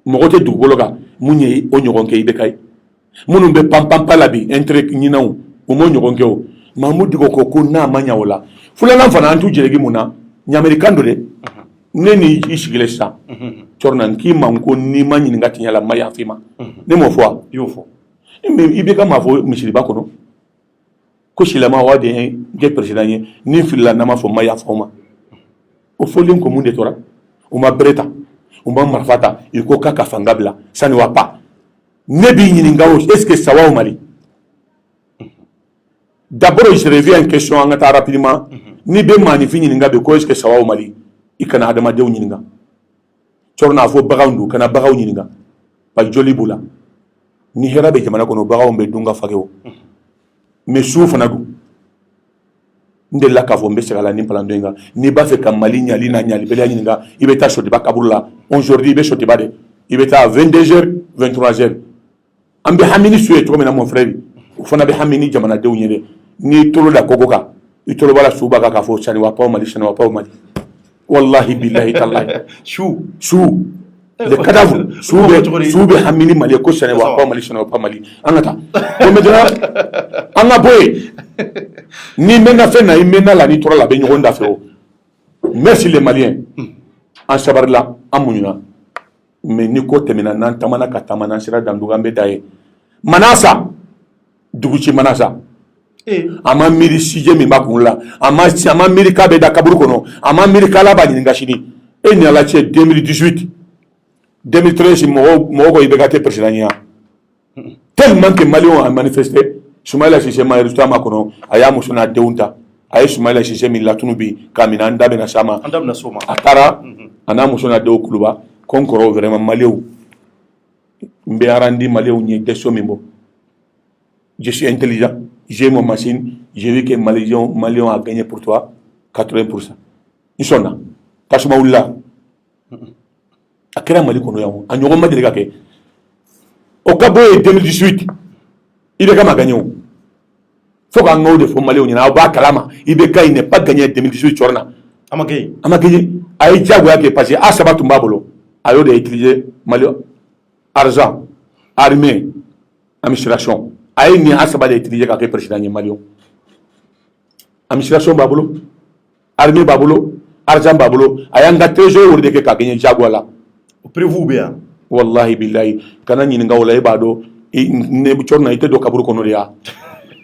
mogo te dugologa munye o nyogonke ibekay munum be pam palabi entre nyinaw au moins nous Mahmoud Diko ko na manya wala fulana fana antu jeregi muna nyamerican dole neni ishigile sa chornan ki manko ni manyi ngati nyala maya fima ne mo fois yofo ibeka mafo mishiri bakono ko shilama wade ge president ni filla na mafo maya foma o folim ko munde tora o ma breta o ma marfata il ko kaka fangabla ça ne va pas nebi nyingawo est-ce que ça va au Mali? D'abord, je reviens en question en état rapidement. Ni be magnifique ni nga be ko est-ce que ça va au Mali? Ikana adama de ni nga. Chorna fo bagawndu kana bagaw ni nga. Pa joli bula. Ni hera be jamana kono bagaw be dunga fagewo. Mais soufa na du. Ndela ka fo mbese kala ni palando nga. Ni ba fe kam Mali nyali na nyali bele ni nga. Ibe ta shoti ba kabula. Aujourd'hui be shoti ba de. Ibe ta 22h, 23h. Ambe hamini sué to mena mon frère. Fona be hamini jamana de unyere. Ni tolo da kokoka itolo wala suba ka fo chani wa pa Mali chani wa pa Mali wallahi billahi tallahi shu le cadavre sube hamini Mali ko chani wa pa Mali chani wa pa Mali angata ko medra anga boy ni mena fe na imena la ni tolo la be ngonda fe o merci les Maliens en sabarla amunyuna mais ni ko temena nan tamana ka tamana sira danduga be daye manasa duguchi manasa ama miri sije mi bakula ama miri kabe da kaburu kono ama miri kala ba ni ngashini ni ala che 2018 2013 mo ibegate presidenia tellement que Mali a manifesté Soumaïla Cissé ma résultat ma kono aya musuna deunta ay Soumaïla Cissé mi latunubi kamina ndabe na sama atara ana musuna de okuluba konkoro vraiment Maliou mbe arandi Maliou ni question mimbo. Je suis intelligent, j'ai mon machine, j'ai vu que Malion a gagné pour toi 80%. Ils sont là. Kachuma Oula. A quel moment on a un euro de gagné? Au Cabo 2018, il est gagné. Il faut qu'on ait des Maliens, il y a un Kalama. Il n'est pas gagné 2018. Amagé. Aïe, Diago qui est passé à Sabatumbabolo. Aïe, de utiliser Malio. argent, armée, administration. Aïe ni asaba de étudier qu'à président Malion. Administration babolo, armée babolo, argent babolo. Aïe anga trésor de que qu'à gagner jaguala. Prévu bien. Wallahi billahi, kana ni nga wala ibado, ne buchorna ite do kaburu konoria.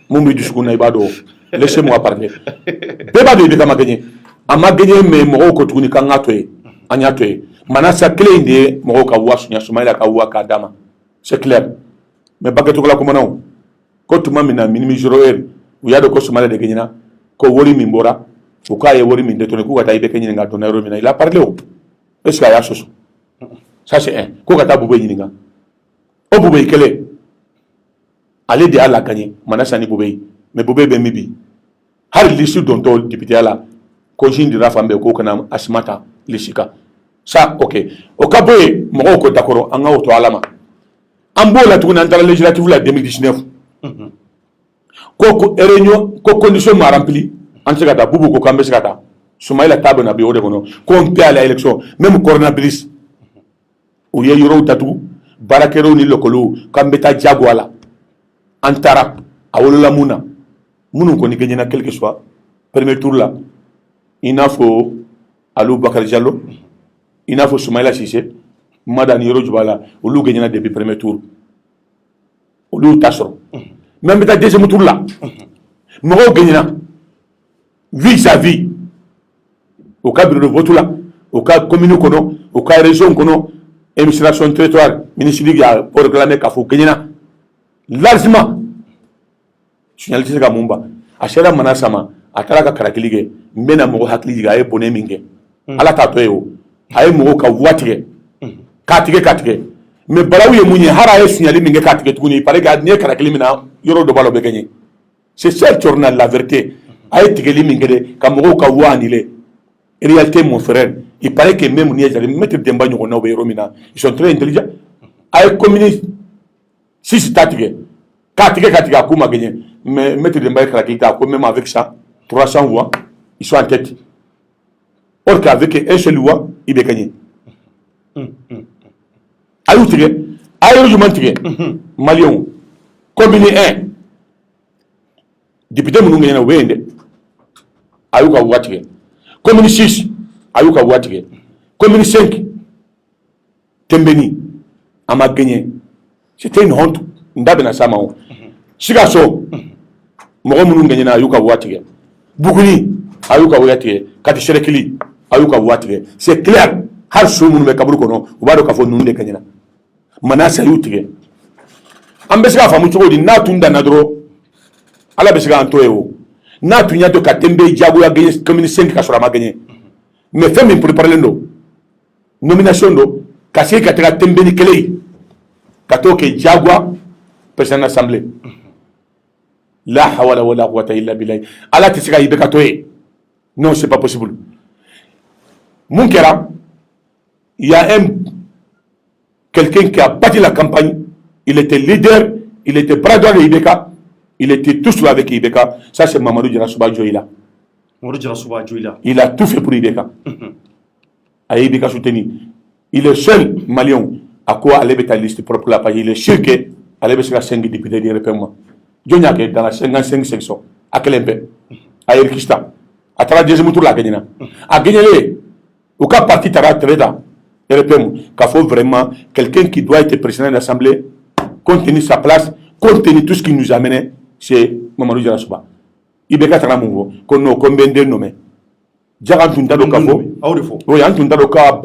Mumbi du shukuna ibado. Laissez-moi parler. Beba de kama gagner. Ama gagner mais mo ko tuni kanga toy. Anya toy. Manasa clé inde mo ka wasu nya sumaila ka wa ka dama. C'est clair. Mais bageto la ko non. Ko tuma mina minimi joroer. Uya do ko sumaila de gagner ko wori mimbora. Ko ka ye wori min de toni ko ka ibe kenyi nga to na romina. Il a parlé o. Est-ce qu'il y a soso? Ça c'est un. Ko ka ta bube nyinga. O bube kele. Allez de ala gagner. Manasa ni bube. Mais bube be mibi. Har lisu don to député ala. Ko jindi rafambe ko kana asmata lisika. Ça, ok. Au cas où, moi, je suis d'accord, on a auto alama. En bon, la tournée dans la législative la 2019. Ko réunion, ko condition m'a rempli. En ce cas, boubou ko kambe ce cas. Soumaï la table na bio de bono. Ko on peut à l'élection, même coronavirus. Ou yé yoro tatou, barakero ni lokolo, kambe ta jaguala. Antara, awolo la muna. Mounou koni gagné na quel que soit. Premier tour là. Il a faut Alou Bakar Diallo. Il n'a pas Soumaïla Sissé, Madame Yoro Djubala, ou l'ou gagné depuis le premier tour. Ou l'ou Tassoro. Même dans le deuxième tour là, nous avons gagné vis-à-vis. Au cas de vote là, au cas commune, au cas région, administration territoire, ministère pour réclamer qu'il faut gagner largement. Je suis allé à Mumba. À Chela Manasama, à Talaka Karakilige, Mena Moro Hakliga et Bonemingue. À la Tatoeo. Aye mo ka voiture katige mais balawu ye munye hara ye signalé minge katige tuguni pare ga ne kara kelimina yoro do balo be gagné c'est ça journal la vérité aye tigeli minge de ka mo ka wani le réalité mon frère il paraît que même ni jali mettre demba nyoko na be romina ils sont très intelligents aye communiste si c'est katige akuma gagné mais mettre demba kara kita ko même avec ça 300 voix ils sont en tête. Or qu'avec un seul loi, il est gagné. Aïe, Malion, combiné 1. Député Mounoumé na Wende, Ayuka Watige. Combiné 6, Ayuka Watige. Combiné 5, Tembeni, Ama gagné. C'était une honte. Ndabena Samao. Chigaso, Mounoumé gagné na Ayuka Watige. Bougouni, Ayuka Watige. Kati Cherekili. Ayuka watige c'est clair har sumu be kaburu kono ubado ka fo nunde kanyina manasa yutige ambesika famu chogodi na tunda na dro ala besika antoyo na tunya to katembe jago ya gagner commune 5 ka sura ma gagner mais fait même pour parler ndo nomination do kasi ka tega tembe ni kele ka to ke jago président assemblée la hawla wala quwwata illa billah ala tisika yibe ka toye non c'est pas possible. Munkera, il y a quelqu'un qui a bâti la campagne, il était leader, il était bras droit de Ibeka, il était tout seul avec Ibeka. Ça, c'est Mamadou Djarasouba Djoïla. Il a tout fait pour Ibeka. À Ibeka soutenu. Il est seul Malien à quoi aller mettre la liste propre la page. Il est sûr qu'elle allait mettre 5 députés de représentation. Djonia qui est dans la 55 sections. À Kelempe, à Erkista, à travers le deuxième tour la Guinée. À Guinée. Au cas parti Tara Treda, il faut vraiment quelqu'un qui doit être président de l'Assemblée, compte tenu sa place, compte tenu tout ce qui nous a amené, c'est Mamadou Djarasouba. Il y a des gens qui ont combien de nommés. Djarantunda do Kafo. Oui, Antunda do Ka,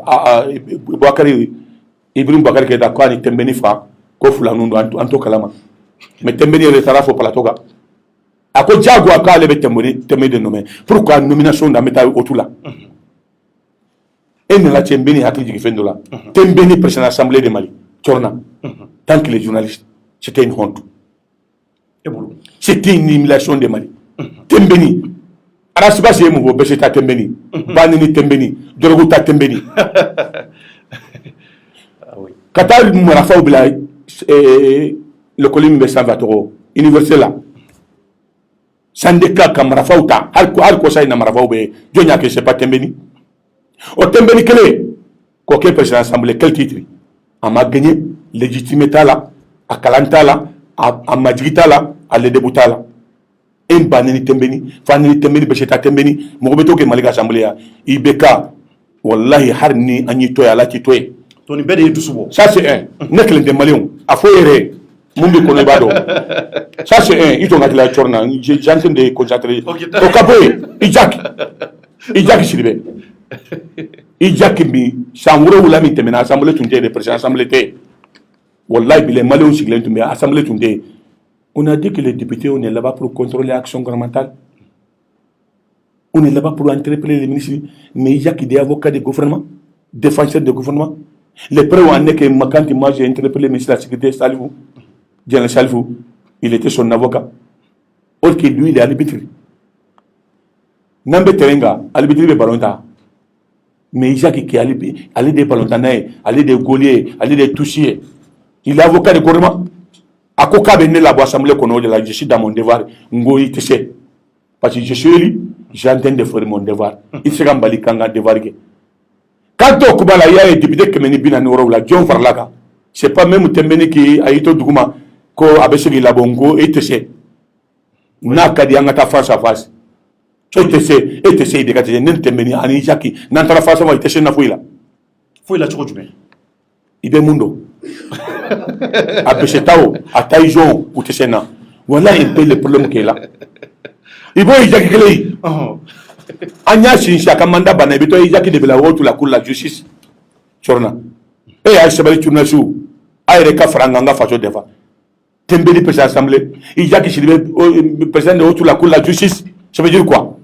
Bakari, Ibrahim Bakari qui est d'accord avec Tembeni Fra, Kofulanundo, Anto Kalama. Mais Tembeni est le Palatoga. À quoi Djago a calé Tembeni de nommé. Pourquoi la nomination d'Ameta Otula? Et nous la Tembeni a dit que là. Tembeni président de l'Assemblée de Mali. Tchorna. Tant que les journalistes, c'était une honte. C'était une humiliation de Mali. Tembeni. Arasiba c'est mon beau, c'est Tembeni. Banini Tembeni. Doroguta Tembeni. Qatar Mourafa Oubla, le colim de Salvatore, université là. Sandeka Kamarafa Outa, Alko Saïna Marafa Oubé, Djonia que c'est pas Tembeni. Au Tembeni Kele, quoi président de l'Assemblée, quel titre? On m'a gagné légitimé t'a la a kalan t'a la a majigi t'a la a ledebu t'a la e ba neni tembeni fa neni tembeni bɛsɛta tembeni mɔgɔ bɛ to kɛ Mali ka assemblée ya IBK wallahi har ni an y'i to ye ala t'i to ye to nin bɛɛ de ye dusu bɔ ça c'est un ne kelen tɛ maliyɛnw a fɔ yɛrɛ mun bɛ kɔnɔ i b'a dɔn ça c'est un i to n ka tila cɔri na j'entends de concentrer o ka bɔ yen i jaki Sidibé i jaki min san wolonwula min tɛmɛna assemblée tun tɛ yen président assemblée tɛ wallahi bilahi maliyɛnw sigilen tun bɛ assemblée tun tɛ yen on a dit que les députés on est là-bas pour contrôler l'action gouvernementale on est là-bas pour interpeller les ministres mais il y a qui des avocats du gouvernement défenseurs du gouvernement les preuves en est que quand moi j'ai interpellé le ministre de la sécurité Salifou Diallo Salifou il était son avocat or que lui il est arbitre n'ambe terenga arbitre be balonta mais il y a qui aller des ballontanais aller des gauliers aller des touchiers il est avocat du gouvernement a ko k'a bɛ ne labɔ assemblée kɔnɔ o de la je suis dans mon devoir n ko i tɛ se parce que je suis élu j'entends de faire mon devoir i tɛ se ka n bali k'an ka devoir kɛ quand o kuba la i y'a ye député 140 la jɔn farala kan c'est pas même tɛnbɛnni k'i a y'i to dugu ma ko a bɛ se k'i labɔ n ko i tɛ se n'a ka di an ka taa face à face e tɛ se i de ka tɛ se ne ni tɛnbɛnni ani Jaki n'an taara face à face i tɛ se na foyi la cogo jumɛn i bɛ mun dɔn a bɛsɛtaw a taille jaune ou tɛ se na voilà un peu le problème qui est là i b'o i Jaki kelen ye an y'a sinsin a ka mandat banna i bɛ to i Jaki de bɛ la o la cour la justice sɔrɔna e y'a sɛbɛnni journaliste a yɛrɛ ka fara an kan an ka faso dafa tɛnbɛli président assemblée i Jaki Sidibé président de o la cour la justice ça veut dire quoi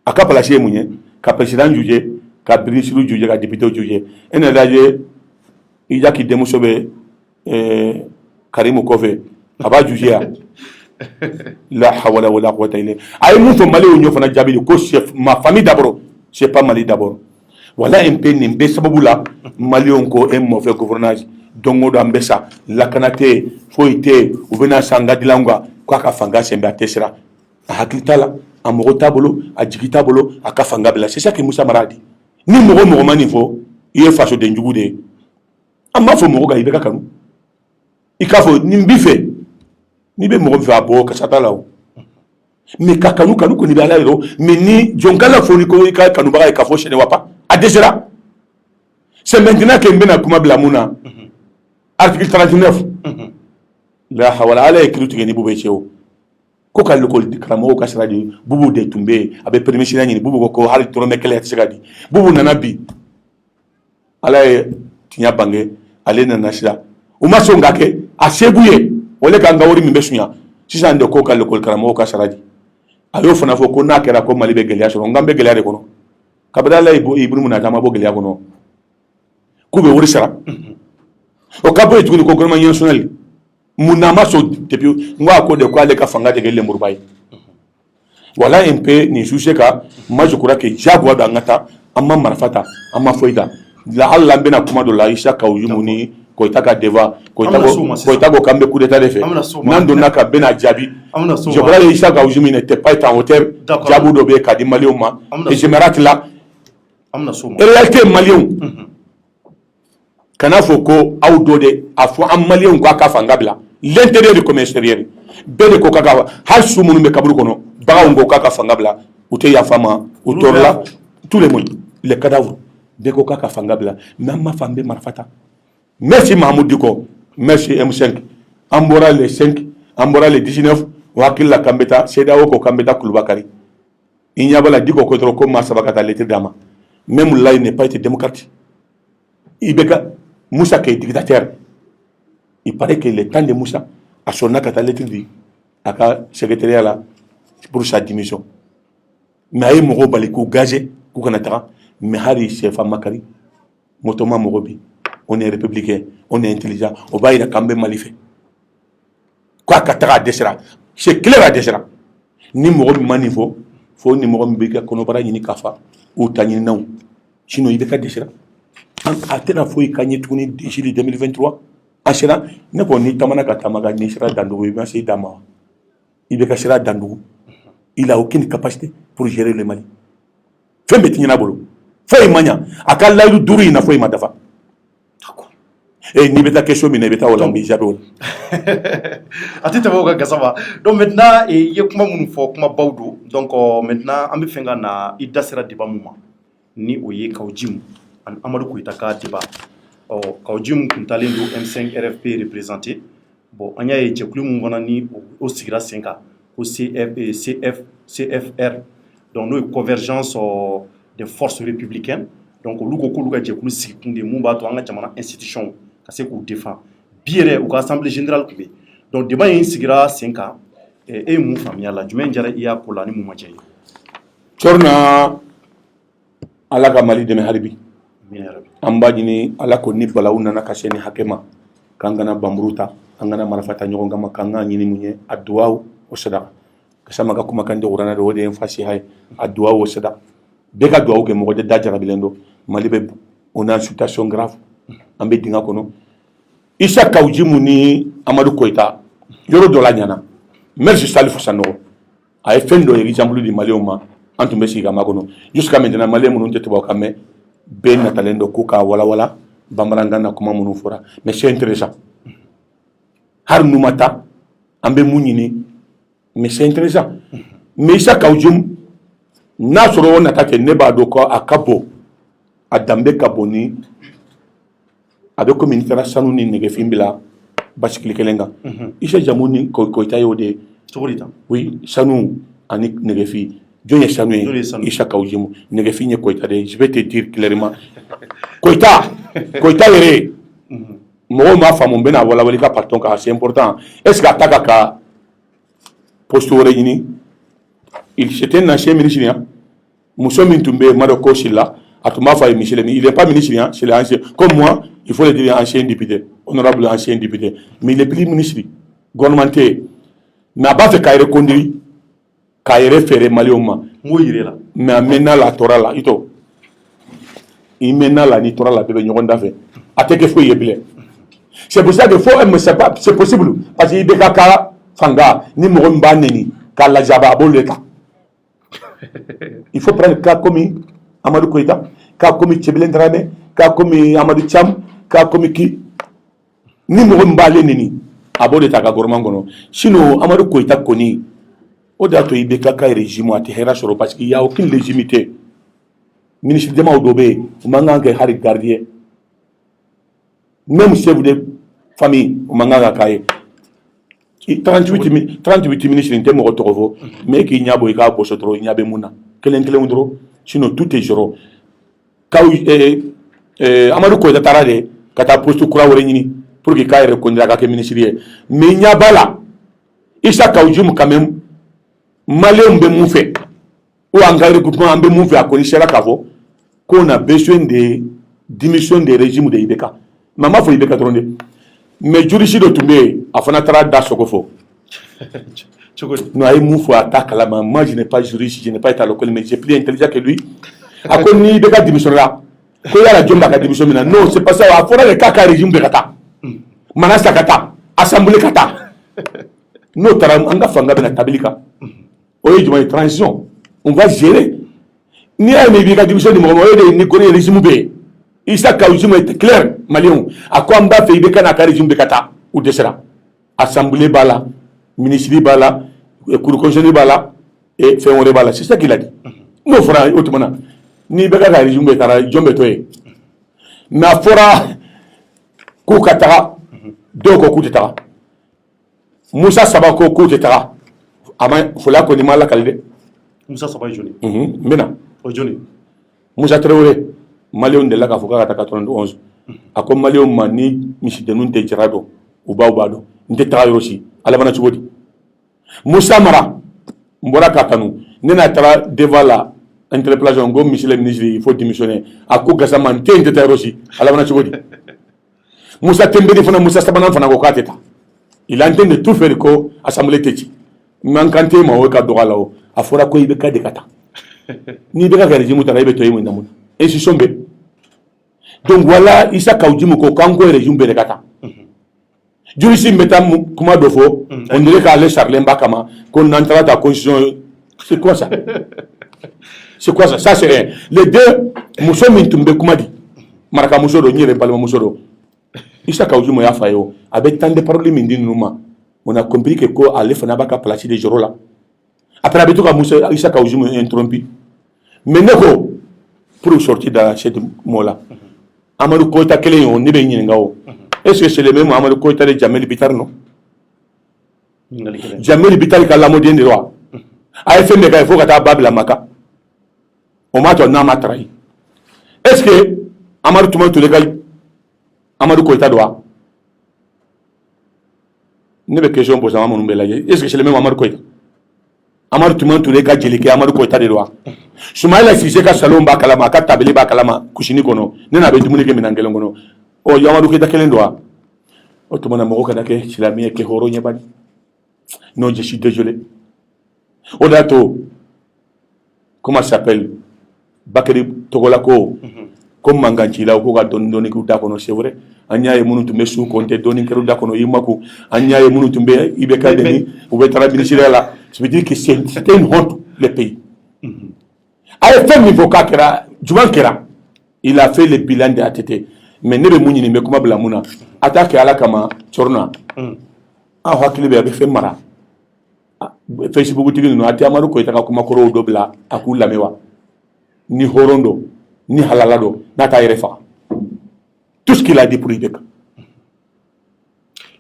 a ka place ye mun ye ka président juger ka ministre juger ka député juger e na lajɛ i Jaki denmuso bɛ Karimu kɔfɛ a b'a juger yan la hawla wala quwwata illa a ye mun fɔ Maliw ɲɔ fana jaabi ko ma famille d'abord c'est pas Mali d'abord voilà un peu nin bɛ sababu la Maliw ko e mɔfɛ gouvernance don o don an bɛ sa lakana tɛ yen foyi tɛ yen u bɛna san ka dilan kan k'a ka fanga sɛnbɛ a tɛ sira a hakili t'a la a mɔgɔ t'a bolo a jigi t'a bolo a ka fanga bila c'est ça que Musa Mara di ni mɔgɔ ma nin fɔ i ye fasoden jugu de ye an b'a fɔ mɔgɔ kan i bɛ ka kanu i k'a fɔ nin b'i fɛ n'i bɛ mɔgɔ min fɛ a bɔ kasa t'a la o mais ka kanu kɔni bɛ ala yɛrɛ mais ni jɔnkala fɔ ni ko i ka kanubaga ye k'a fɔ sɛnɛ wa pas a dɛsɛra c'est maintenant que n bɛna kuma bila mun na article 39 la hawala ala ye kiiri tigɛ ni Bubu ye cɛ o ko ka l'école karamɔgɔw ka sira di Bubu de tun bɛ yen a bɛ permission ɲini Bubu ko hali dɔrɔmɛ kelen tɛ se ka di Bubu nana bi ala ye tiɲɛ bange ale nana sira u ma sɔn ka kɛ a se b'u ye o le k'an ka wari min bɛ suɲa sisan de ko ka l'école karamɔgɔw ka sara di a y'o fana fɔ ko n'a kɛra ko Mali bɛ gɛlɛya sɔrɔ n k'an bɛ gɛlɛya de kɔnɔ kabini ala ye Ibrim Nata ma bɔ gɛlɛya kɔnɔ k'u bɛ wari sara o ka bɔ yen tuguni ko gouvernement national mun na ma sɔn depuis n ko a ko de ko ale ka fanga de kɛ lenburuba ye voilà un peu nin sujet kan moi je crois que diyagoya don an ka taa an ma marifa ta an ma foyi ta hali la an bɛna kuma dɔ la Isa Kawujumu ni Koyita ka devoir Koyita ko k'an bɛ coup d'état de fɛ n'an donna ka bɛna jaabi je crois que Isa Kawujumu n'était pas en hauteur jaabi dɔ bɛ yen k'a di maliyɛnw ma et je me rate là réalité maliyɛnw kana fɔ ko aw dɔ de a fɔ an maliyɛnw k'a ka fanga bila l'intérieur comme extérieur bɛɛ de ko k'a ka hali su minnu bɛ kaburu kɔnɔ baganw ko k'a ka fanga bila u tɛ yafa ma u tɔɔrɔla tous les moyens les cadavres bɛɛ ko k'a ka fanga bila mais an ma fɔ an bɛ marifa ta merci Mahamudu Diko merci M5 an bɔra les 5 an bɔra les 19 o hakili la k'an bɛ taa CEDEAO ko k'an bɛ taa Kulubakari i ɲɛ b'a la Diko ko dɔrɔn ko maa saba ka taa lettre d'a ma même là il n'est pas été démocrate i bɛ ka Moussa qui est dictateur il paraît que le temps de Moussa a sonné ka taa lettre di a ka secrétariat la pour sa démission mais a ye mɔgɔw bali k'u gazé k'u kana taga mais hali Sefa Makari motoma mɔgɔ bi on est républicain on est intelligent o b'a yira k'an bɛ Mali fɛ k'a ka taga a dɛsɛra c'est clair a dɛsɛra ni mɔgɔ min ma nin fɔ fo ni mɔgɔ min bɛ ka kɔnɔbara ɲini k'a fa u ta ɲininaw sinon i bɛ ka dɛsɛra a tɛna foyi k'an ye tuguni d'ici 2023 a sera ne ko ni tamana ka taama ka ni sira dandugu i ma se d'a ma wa i bɛ ka sira dandugu il a aucune capacité pour gérer le Mali fɛn bɛ ti ɲɛna bolo foyi ma ɲa a ka layidu 5 in na foyi ma dafa et ni beta question mi ne beta wala bi jabo ati tabo ka gasaba donc maintenant ye kuma mun fo kuma bawdu donc maintenant ambi fenga na idasira diba muma ni oye kawjim an Amadou Koita ka diba kawjim kuntalendo M5 RFP représenté bon anya ye jekulu mun wana ni o sigira senka au CFR donc nous convergence des forces républicaines donc olu ko kolu ka jekulu sigi kunde mun ba to anga jamana institution ka se k'u défend biere ou assemblée générale kube donc débat yin sigira senka e mun famiya la jumɛn jara iya ko la ni mun ma jɛ corna ala ka mali dɛmɛ haribi an b'a ɲini ala ko ni balawu nana ka se ni hakɛ ma k'an kana banburuta an kana marifata ɲɔgɔn kama k'an ka ɲini mun ye a duwawu o sadaka kasama ka kumakan de wurana de o de ye n fasiha ye a duwawu o sadaka bɛɛ ka duwawu kɛ mɔgɔ de da jarabilen don mali bɛ on a une situation grave an bɛ dingɛ kɔnɔ Issa Kawjimu ni Amadou Koita yɔrɔ dɔ la ɲana merci Salifou Sanogo a ye fɛn dɔ ye exemple di maliyɛnw ma an tun bɛ sigi ka makɔnɔ jusqu'à maintenant maliyɛn minnu tɛ tubabukan mɛn bɛɛ natalen dɔ ko k'a walawala bamanankan na kuma minnu fɔra mais c'est intéressant hali n'u ma taa an bɛ mun ɲini mais c'est intéressant mais Issa Kawjimu n'a sɔrɔ o nata kɛ ne b'a dɔn ko a ka bon a danbe ka bon ni a bɛ komi n'i taara sanu ni nɛgɛfin bila basikili kelen kan Issa jamu ni Koita y'o de ye oui sanu ani nɛgɛfin jɔn ye sanu ye Issa Kawjimu nɛgɛfin ye Koita de ye je vais te dire clairement Koita yɛrɛ mɔgɔw m'a faamu n bɛna walawali ka patron kan c'est important est ce que a ta ka poste wɛrɛ ɲini c'était un ancien ministre hein muso min tun bɛ yen madɔ ko sila a tun b'a fɔ a ye Michel il n'est pas ministre hein c'est l'ancien comme moi il faut le dire ancien député honorable ancien député mais il est plus ministre gouvernement tɛ mais a b'a fɛ k'a yɛrɛ kondiri k'a yɛrɛ fɛɛrɛ maliyɛnw ma mais a mɛnna la a tɔɔra la i to i mɛnna la ni tɔɔra la bɛɛ bɛ ɲɔgɔn da fɛ a tɛ kɛ foyi ye bilen c'est pour ça que c'est possible parce que i bɛ ka fanga ni mɔgɔ min b'a nɛni k'a lajaba a b'olu de ta il faut prendre cas comme Amadou Koita, cas comme Tchébelen Dramé, cas comme Amadou Cham, cas comme qui ni mɔgɔ min b'ale nɛni a b'o de ta ka gouvernement kɔnɔ sinon Amadou Koita kɔni o de y'a to i bɛ ka régime a tɛ hɛrɛ sɔrɔ parce qu'il y a aucune légitimité ministre dɛmɛw dɔ bɛ yen u man kan kɛ hali gardien même chef de famille u man kan ka k'a ye 38 ministres n'étaient pas morts, mais qu'il n'y a pas de cas, il n'y a pas de cas, sinon tout est zéro. Quand Amadou Koita tarade, quand tu as posté kura wéreni pour que Kaye reconnaisse la ministre, mais il n'y a pas là. Issa Kawjimu quand même, malin be mou fait, ou engagé regroupement be mou fait à connaître la cavo, qu'on a besoin de démission des régimes de Ibeka. Maman faut Ibeka tourner. Mais jurisi do tumbe afana tara da sokofo no ay mou fo attaque la moi je n'ai pas juriste je n'ai pas été à l'école mais j'ai plus intelligent que lui a ko ni be ka démission là ko yala jomba ka démission mina non c'est pas ça a fora le kaka régime de kata manasa kata assemblée kata no tara anga fanga bena tabilika oye juma transition on va gérer ni ay me bi ka démission de mo oye ni ko régime be Issa Kawjimu était clair, malien. À quoi on va faire des canards régime de Kata ou de Sera. Assemblée bala, ministre bala, cour conseil bala et fait on bala. C'est ça qu'il a dit. Nous ferons autrement. Ni beka régime de Kata, John Betoye. Na fora kou Katara, deux kou Tara. Moussa Sabako kou Tara. Ama fola ko ni mala kalide. Moussa Sabako joli. Mena. O joli. Moussa Traoré. Maliyɛnw de la k'a fɔ k'a ka taa 91 a ko maliyɛnw ma ni misidenninw tɛ jara dɔn u b'a dɔn n tɛ taga yɔrɔ si ala bana cogo di Musa Mara n bɔra k'a kanu ne n'a taara devant la interpellation ko monsieur le ministre il faut démissionner a ko Gassama n tɛ taa yɔrɔ si ala bana cogo di Musa Tembeli fana Musa sabanan fana ko k'a tɛ taa il est en train de tout faire ko assemblée tɛ ci man kan tɛ ma o ka dɔgɔ a la o a fɔra ko i bɛ ka de ka taa n'i bɛ ka régime ta la i bɛ to yen mun na mun na institution bɛ donc voilà Issa Kawjimu ko kanko régime bɛ de ka taa jurisi bɛ taa kuma dɔ fɔ on dirait k'ale sarilen ba kama ko n'an taara ta constitution c'est quoi ça c'est quoi ça ça c'est les deux muso min tun bɛ kuma di marakamuso dɔ n yɛrɛ balimamuso dɔ Isa Kaouzi Moya Fayo, avec tant de problèmes indinouma, on a compris que quoi allait faire n'abaka placer des jours là. Après, avec tout comme Isa Kaouzi Moya interrompu. Mais non, pour sortir de cette mot-là, Amadou Koita Kelly, on n'est pas ngao. Est-ce que c'est le même Amadou Koita de Jamel Bitar, non? Jamel Bitar, qui a la modienne de loi. AFM, il faut que tu aies Babla Maka. On m'a dit, on a trahi. Est-ce que Amadou Touma Toulega, Amadou Koita doit? Ne me question pour ça, Amadou Mbelaye. Est-ce que c'est le même Amadou Koita? Amadou Touma Toulega, Djelike, Amadou Koita de loi. Soumaïla, si c'est que Salom Bakalama, Katabeli Bakalama, Kushini Kono, Nena Bedumuni Menangelono. Oh, Yamadou Koita Kelen doit. Oh, tout le monde a mort que c'est la mienne qui est Horo Nyabani. Non, je suis désolé. Odato, comment ça s'appelle? Bakary Togolako, comme Manganchila, ou Koga Doni Kudakono, c'est vrai. Anya et Mounoumbe sous compte Doni Kerudakono Imaku, Anya et Mounoumbe, Ibeka Deni, ou Betara Binisila. Ça veut dire que c'était une honte, le pays. AFM Nivoka Kera, Juan Kera, il a fait le bilan de ATT. Mais Nebe Mouni, mais comment Blamuna, attaque à la Kama, Chorna. Ah, Hakilibe avait fait Mara. Facebook tigi no ati amaru ko itaka kuma koro dobla akula mewa ni horondo ni halalado nata yerefa tout ce qu'il a dit pour Ibeka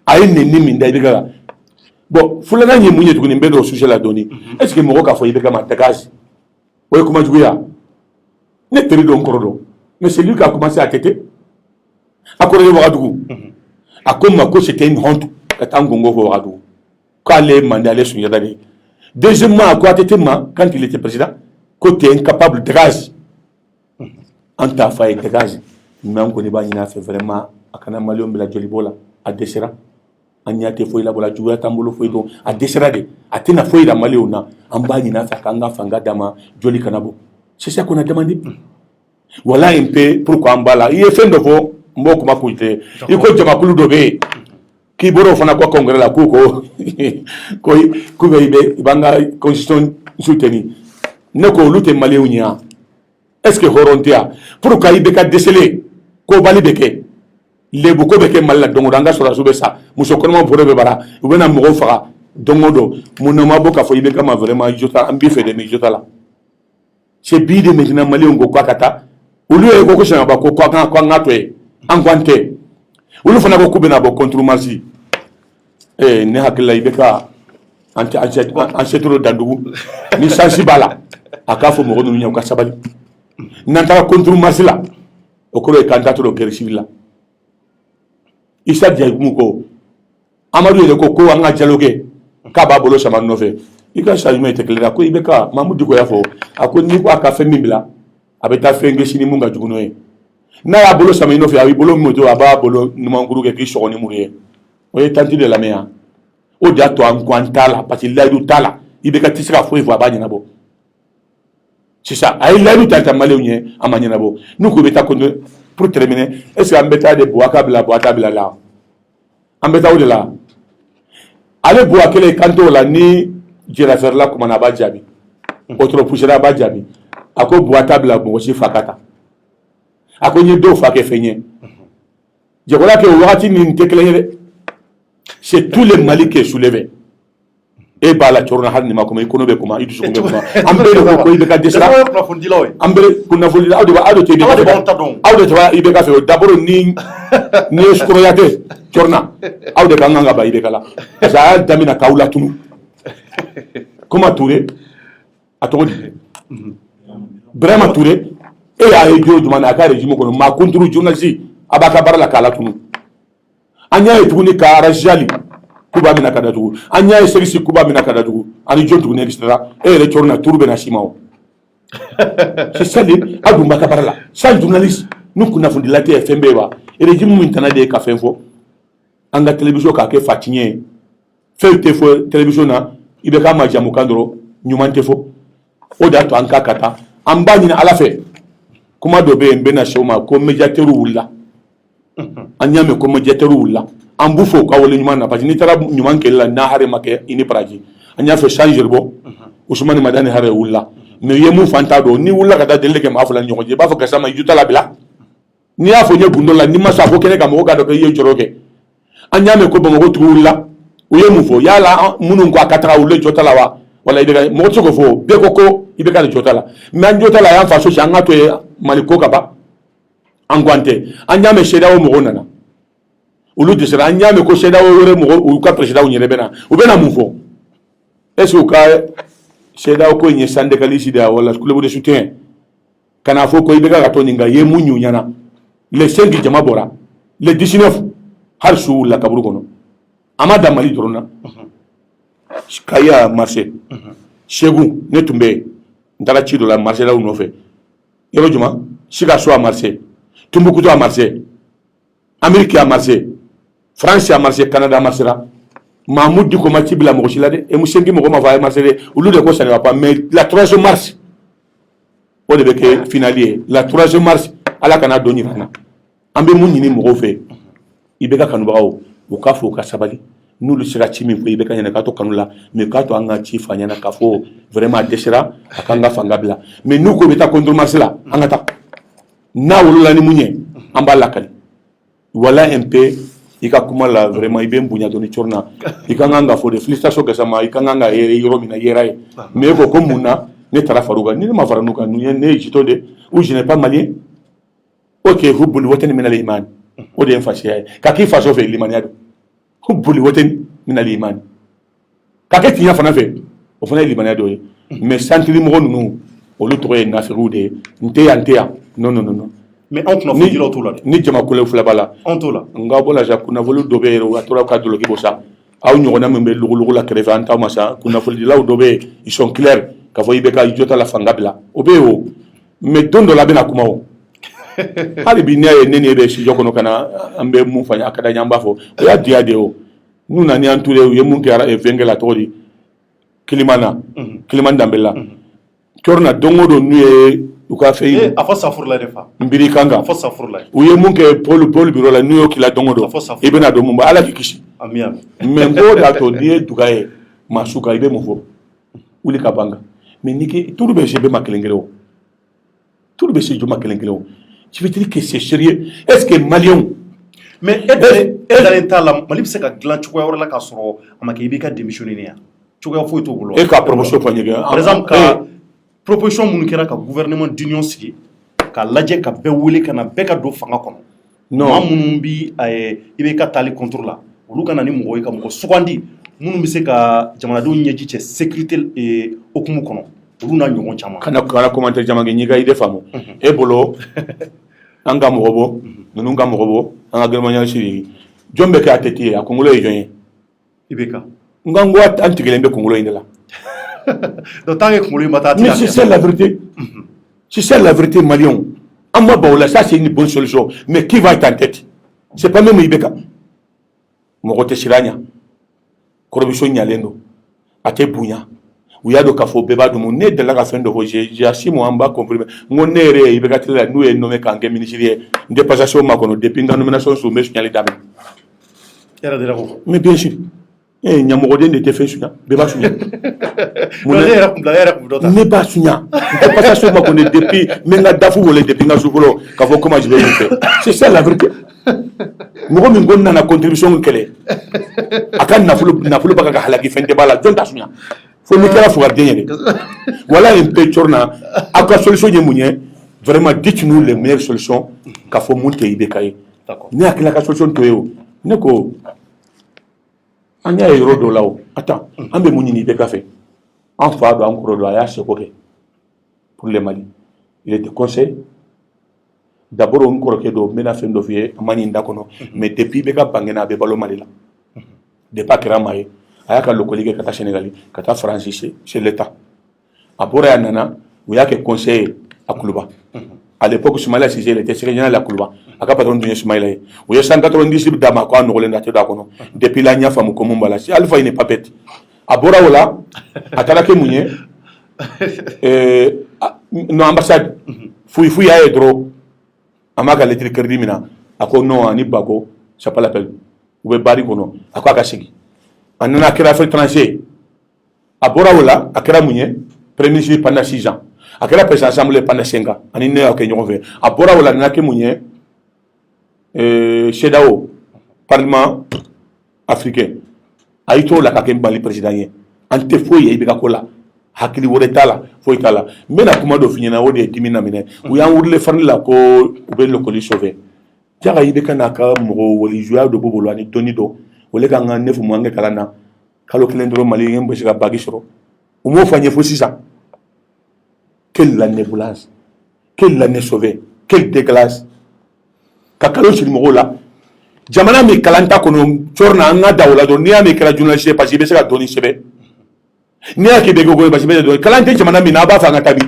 ay ne ni minda Ibeka bon fulana nyi munye tukuni mbedo sujet la doni est-ce que moko ka fo Ibeka ma tagazi oy kuma juya ne teri don korodo mais c'est lui qui a commencé à têter à correr Ouagadougou à comme ko c'était une honte katangongo Ouagadougou quand les mandats sont yadani. Deuxièmement, à quoi quand il était président, côté incapable de gaz. En ta faille de gaz, mais on connaît pas, il a fait vraiment à Kanamalion de la Jolibola, à Dessera. Agnate foi la bola jouer tambolo foi donc à Dessera de, à Tena foi la Maliona, en bas il a fait Kanga Fanga Dama, Joli Kanabo. C'est ça qu'on a demandé. Voilà un peu pourquoi en bas là. Il est fait de vos mots comme à couper. Il faut que je m'appelle qui boro fana kwa congrès la kuko ko be banga constitution soutenu ne ko lute malewnya est-ce que horontia pour ka Ibeka déceler ko bali beke lebu ko beke malla dongo danga sura sube sa muso ko mo boro be bara ubena mo fa dongo do munoma boka fo Ibeka ma vraiment jota ambi fe de mi jota la c'est bide maintenant malewon ko kata ulu e ko ko shana ba ko kwa ngatwe angwante ulu fana ko kubena bo contre Marsi ne hakila Ibeka ancêtre dandugu ni sensibala akafo mo gonu nyam ka sabali nantara contre Marsi la okoro e candidature au guerre civile la isa dia muko Amadou ele ko anga dialogue ka ba bolo sama nove ika changement était clair ko Ibeka Mamoudou ko yafo akoni ko aka fe mimbla abeta fe ngeshini munga juguno e na ya bolo sama nove ya bolo moto aba bolo numanguru ke ki sogoni muriye oye tanti de la mea o dia to an kwantala parce qu'il a eu tala Ibeka tisika fo ivo abanya nabo c'est ça ay la lu tanta malewnie amanya nabo nous ko beta ko pour terminer est-ce ambeta de boaka bla là ambeta ou de là ale boaka le kanto la ni jira faire là comme na ba jabi autre poussera ba jabi ako boaka bla bo si fakata ako ni do fa ke fenye je crois que wakati ni teklere c'est tous les Mali qui est soulevé. Et bah la chorna har ni ma kuma ikono be kuma idu su kuma ambere ko Ibeka desra ambere kuna fulila adu ba adu te be adu te ba Ibeka fe d'abord ni skoroyate chorna adu ka nganga ba Ibeka la za damina kaula tunu comment Touré atodi vraiment Touré et a ejo dumana ka régime ko ma contre journaliste abaka barala kala tunu anya etuni ka rajali kuba mina kada tugu anya esegisi kuba mina kada tugu ani jontu ne distra e le chorna turbe na simao c'est ça les adu maka barala ça journaliste nous kuna fundi la TFM ba e régime mu intana de ka fenfo anga télévision ka ke fatinye fait fo télévision na Ibeka ma jamu kandro nyumante fo o da to anka kata ambani na ala fe kuma do be mbena shoma ko médiateur wulla anyame ko médiateur wulla ambufo ka wole nyuma na parce ni tara nyuma kella na hare make ini praji anya fe changer bo Ousmane Madani hare wulla mais yemu fanta do ni wulla kata deleke ma afala nyoko je ba fa kasama yuta la bila ni y'a fɔ n ye gundo la ni ma sɔn a fɔ kɛnɛ ka mɔgɔ k'a dɔn k'i ye jɔrɔ kɛ an y'a mɛn ko Bamakɔ tigiw la u ye mun fɔ yala minnu ko a ka taga olu jɔta la wa wala i bɛ ka mɔgɔ tɛ se k'o fɔ bɛɛ ko i bɛ ka nin jɔta la mais an jɔta la a y'an faso ci an ka to yen Mali ko ka ban an ko an tɛ an y'a mɛn CEDEAO mɔgɔw nana olu dɛsɛra an y'a mɛn ko CEDEAO wɛrɛ mɔgɔw u ka président ɲɛnɛ bɛ na u bɛ na mun fɔ est ce que u ka CEDEAO ko in ye syndicaliste de wala club de soutien kana fɔ ko i bɛ ka to nin kan i ye mun ɲu ɲɛna les 5 jama bɔra les 19 hali su wulila kaburu kɔnɔ a ma dan Mali dɔrɔn na Kaya marché Segu ne tun bɛ yen n taara ci dɔ la marché law nɔfɛ yɔrɔ juma Sikaso a marché Tombouctou a marché Amérique a marché France a marché Canada a marché la Mahmoud Diko ma ci bila mɔgɔ si la dɛ M5 mɔgɔ ma fɔ a ye marché dɛ olu de ko ça ne va pas mais la 3e mars o de bɛ kɛ finale ye la 3e mars Ala kana dɔ ɲinɛ an na an bɛ mun ɲini mɔgɔw fɛ i bɛ ka kanubagaw u k'a fɔ u ka sabali n'olu se ka ci min fɔ i bɛ ka ɲinɛ k'a to kanu la mais k'a to an ka ci fa ɲɛna k'a fɔ vraiment a dɛsɛra a k'an ka fanga bila mais n'u ko bɛ taa contre marché la an ka taa n'a wolola ni mun ye an b'a lakali voilà un peu i ka kuma la vraiment i bɛ n bonya dɔɔni cɔrɔ na i ka kan ka fɔ de félicitation kɛ sama i ka kan ka yɔrɔ min na yɛrɛ ye mais e ko mun na ne taara far'u kan ni ne ma fara n'u kan ne ye jitɔ de ou je n'ai pas malien ok hubbul watani min al-iman o de ye n fasiya ye ka k'i faso fɛ limaniya don hubbul watani min al-iman ka kɛ tiɲɛ fana fɛ o fana ye limaniya dɔ ye mais santiri mɔgɔ ninnu olu tɔgɔ ye nafigiw de ye n tɛ yan non mais anw kunnafonidilaw t'o la dɛ ni jamakulu fila b'a la anw t'o la nka bɔ la sa kunnafoni dɔ bɛ yen o tora ka doloki bɔ sa aw ɲɔgɔnna min bɛ lugu la kɛrɛfɛ an t'aw ma sa kunnafonidilaw dɔ bɛ yen ils sont clairs k'a fɔ i bɛ ka i jɔta la fanga bila o bɛ yen o mais don dɔ la a bɛna kuma o hali bi ne ye ne bɛ studio kɔnɔ ka na an bɛ mun fɔ a ka d'an ye an b'a fɔ o y'a diya de ye o n'u nana an ture u ye mun kɛ fɛnkɛ la tɔgɔ di Kilimani Danbɛlɛ la cɔrɔ na don o don n'u ye u ka fɛ a fɔ safurula de fa n biri kan kan a fɔ safurula u ye mun kɛ Paul biro la n'u y'o kila don o don i bɛna dɔn mun bɛ Ala k'i kisi amin mais n b'o da to n'i ye duga ye maa su kan i bɛ mun fɔ wuli ka ban kan mais n'i kɛ tulu bɛ se bɛɛ ma kelen kelen o tulu bɛ se jɔ ma kelen kelen o tu veux dire que c'est sérieux est-ce que maliyɛnw mais e dalen t'a la Mali bɛ se ka dilan cogoya wɛrɛ la k'a sɔrɔ a ma kɛ i b'i ka démissionner yan cogoya foyi t'o bolo e ka promotion fɔ n ye par exemple ka proposition minnu kɛra ka gouvernement d'union sigi ka lajɛ ka bɛɛ wele ka na bɛɛ ka don fanga kɔnɔ maa minnu bi i bɛ ka taali contre la olu ka na ni mɔgɔ ye ka mɔgɔ sugandi minnu bɛ se ka jamanadenw ɲɛji cɛ sécurité hukumu kɔnɔ olu n'a ɲɔgɔn caman kana commentaire caman kɛ n'i ka idée faamu e bolo an ka mɔgɔ bɔ ninnu ka mɔgɔ bɔ an ka gɛlɛmanya siri jɔn bɛ kɛ a tɛ ye a kunkolo ye jɔn ye i bɛ kan n ko an tigɛlen bɛ kunkolo in de la donc tant que kunkolo in ma taa mais si c'est la vérité si c'est la vérité maliyɛnw an ma ban o la ça c'est une bonne solution mais qui va être en tête c'est pas même i bɛ kan mɔgɔ tɛ siran ɲɛ kɔrɔbiso ɲalen don a tɛ bonya u y'a dɔn k'a fɔ bɛɛ b'a dɔn ne delila ka fɛn dɔ fɔ j'assume an b'a confirmer n ko ne yɛrɛ ye i bɛ ka télé la n'u ye nommé k'an kɛ ministre ye n tɛ passation ma kɔnɔ depuis n ka nomination su n bɛ suɲɛli daminɛ e yɛrɛ delila k'o fɔ mais bien sûr ɲɛmɔgɔden de tɛ fɛn suɲɛ bɛɛ b'a suɲɛ ne b'a suɲɛ n tɛ passation ma kɔnɔ depuis n bɛ n ka dafu wele depuis n ka su fɔlɔ k'a fɔ comment je vais le faire c'est ça la vérité mɔgɔ min ko n nana contribution kɛlɛ a ka nafolo bɛ ka halaki fɛn tɛ b'a la jɔn t'a suɲɛ fo n'i kɛra fugariden ye dɛ voilà un peu cɔrɔ na aw ka solution ye mun ye vraiment dites-nous les meilleures solutions k'a fɔ mun tɛ IBK ye ne hakili ka solution to ye o ne ko an y'a ye yɔrɔ dɔw la o attends an bɛ mun ɲini IBK fɛ an fa don an kɔrɔ don a y'a seko kɛ pour le Mali il était conseil d'abord n kɔrɔkɛ don n bɛna fɛn dɔ f'i ye a ma ɲi n da kɔnɔ mais depuis IBK bangena a bɛ balo Mali la depuis a kɛra maa ye a y'a ka lokoli kɛ ka taa Sénégali ka taa France chez l'État a bɔra yan nana u y'a kɛ conseiller a Kuluba à l'époque Soumaïla Cissé il était secrétaire général à Kuluba a ka patron tun ye Soumaïla ye u ye 190 d'a ma ko a nɔgɔlen da tɛ don a kɔnɔ depuis la n y'a faamu ko mun b'a la si Alpha il n'est pas bête a bɔra o la a taara kɛ mun ye non ambassade fuyi y'a ye dɔrɔn a m'a ka lettre crédit min na a ko non ani Bako c'est pas la peine u bɛ baari kɔnɔ a ko a ka segin a nana a kɛra affaire étrangère a bɔra o la a kɛra mun ye premier ministre pendant 6 ans a kɛra président assemblée pendant 5 ans ani ne y'a kɛ ɲɔgɔn fɛ a bɔra o la a nana kɛ mun ye CEDEAO parlement africain a yi to la ka kɛ Mali président ye an tɛ foyi ye i bɛ ka ko la hakili wɛrɛ t'a la foyi t'a la n bɛna kuma dɔ f'i ɲɛna o de ye dimi naminɛ u y'an wurilen farili la ko u bɛ l'école sauver jaga i bɛ ka n'a ka mɔgɔ walijuya dɔ b'u bolo ani dɔnni dɔ o le kan ka ne fɔ an kɛ kalan na kalo kelen dɔrɔn maliyɛn bɛ se ka bagi sɔrɔ u m'o fɔ an ye fo sisan quelle l'année blanche quelle l'année sauver quelle déclasse ka kalo siri mɔgɔw la jamana min kalan ta kɔnɔ cɔrɔna an ka da o la dɔrɔn n'i y'a mɛn kɛra journaliste ye parce que i bɛ se ka dɔɔni sɛbɛn n'i y'a k'i bɛ kɛ ko parce que i bɛ se ka dɔɔni kalan tɛ jamana min na a b'a fɛ an ka taa bi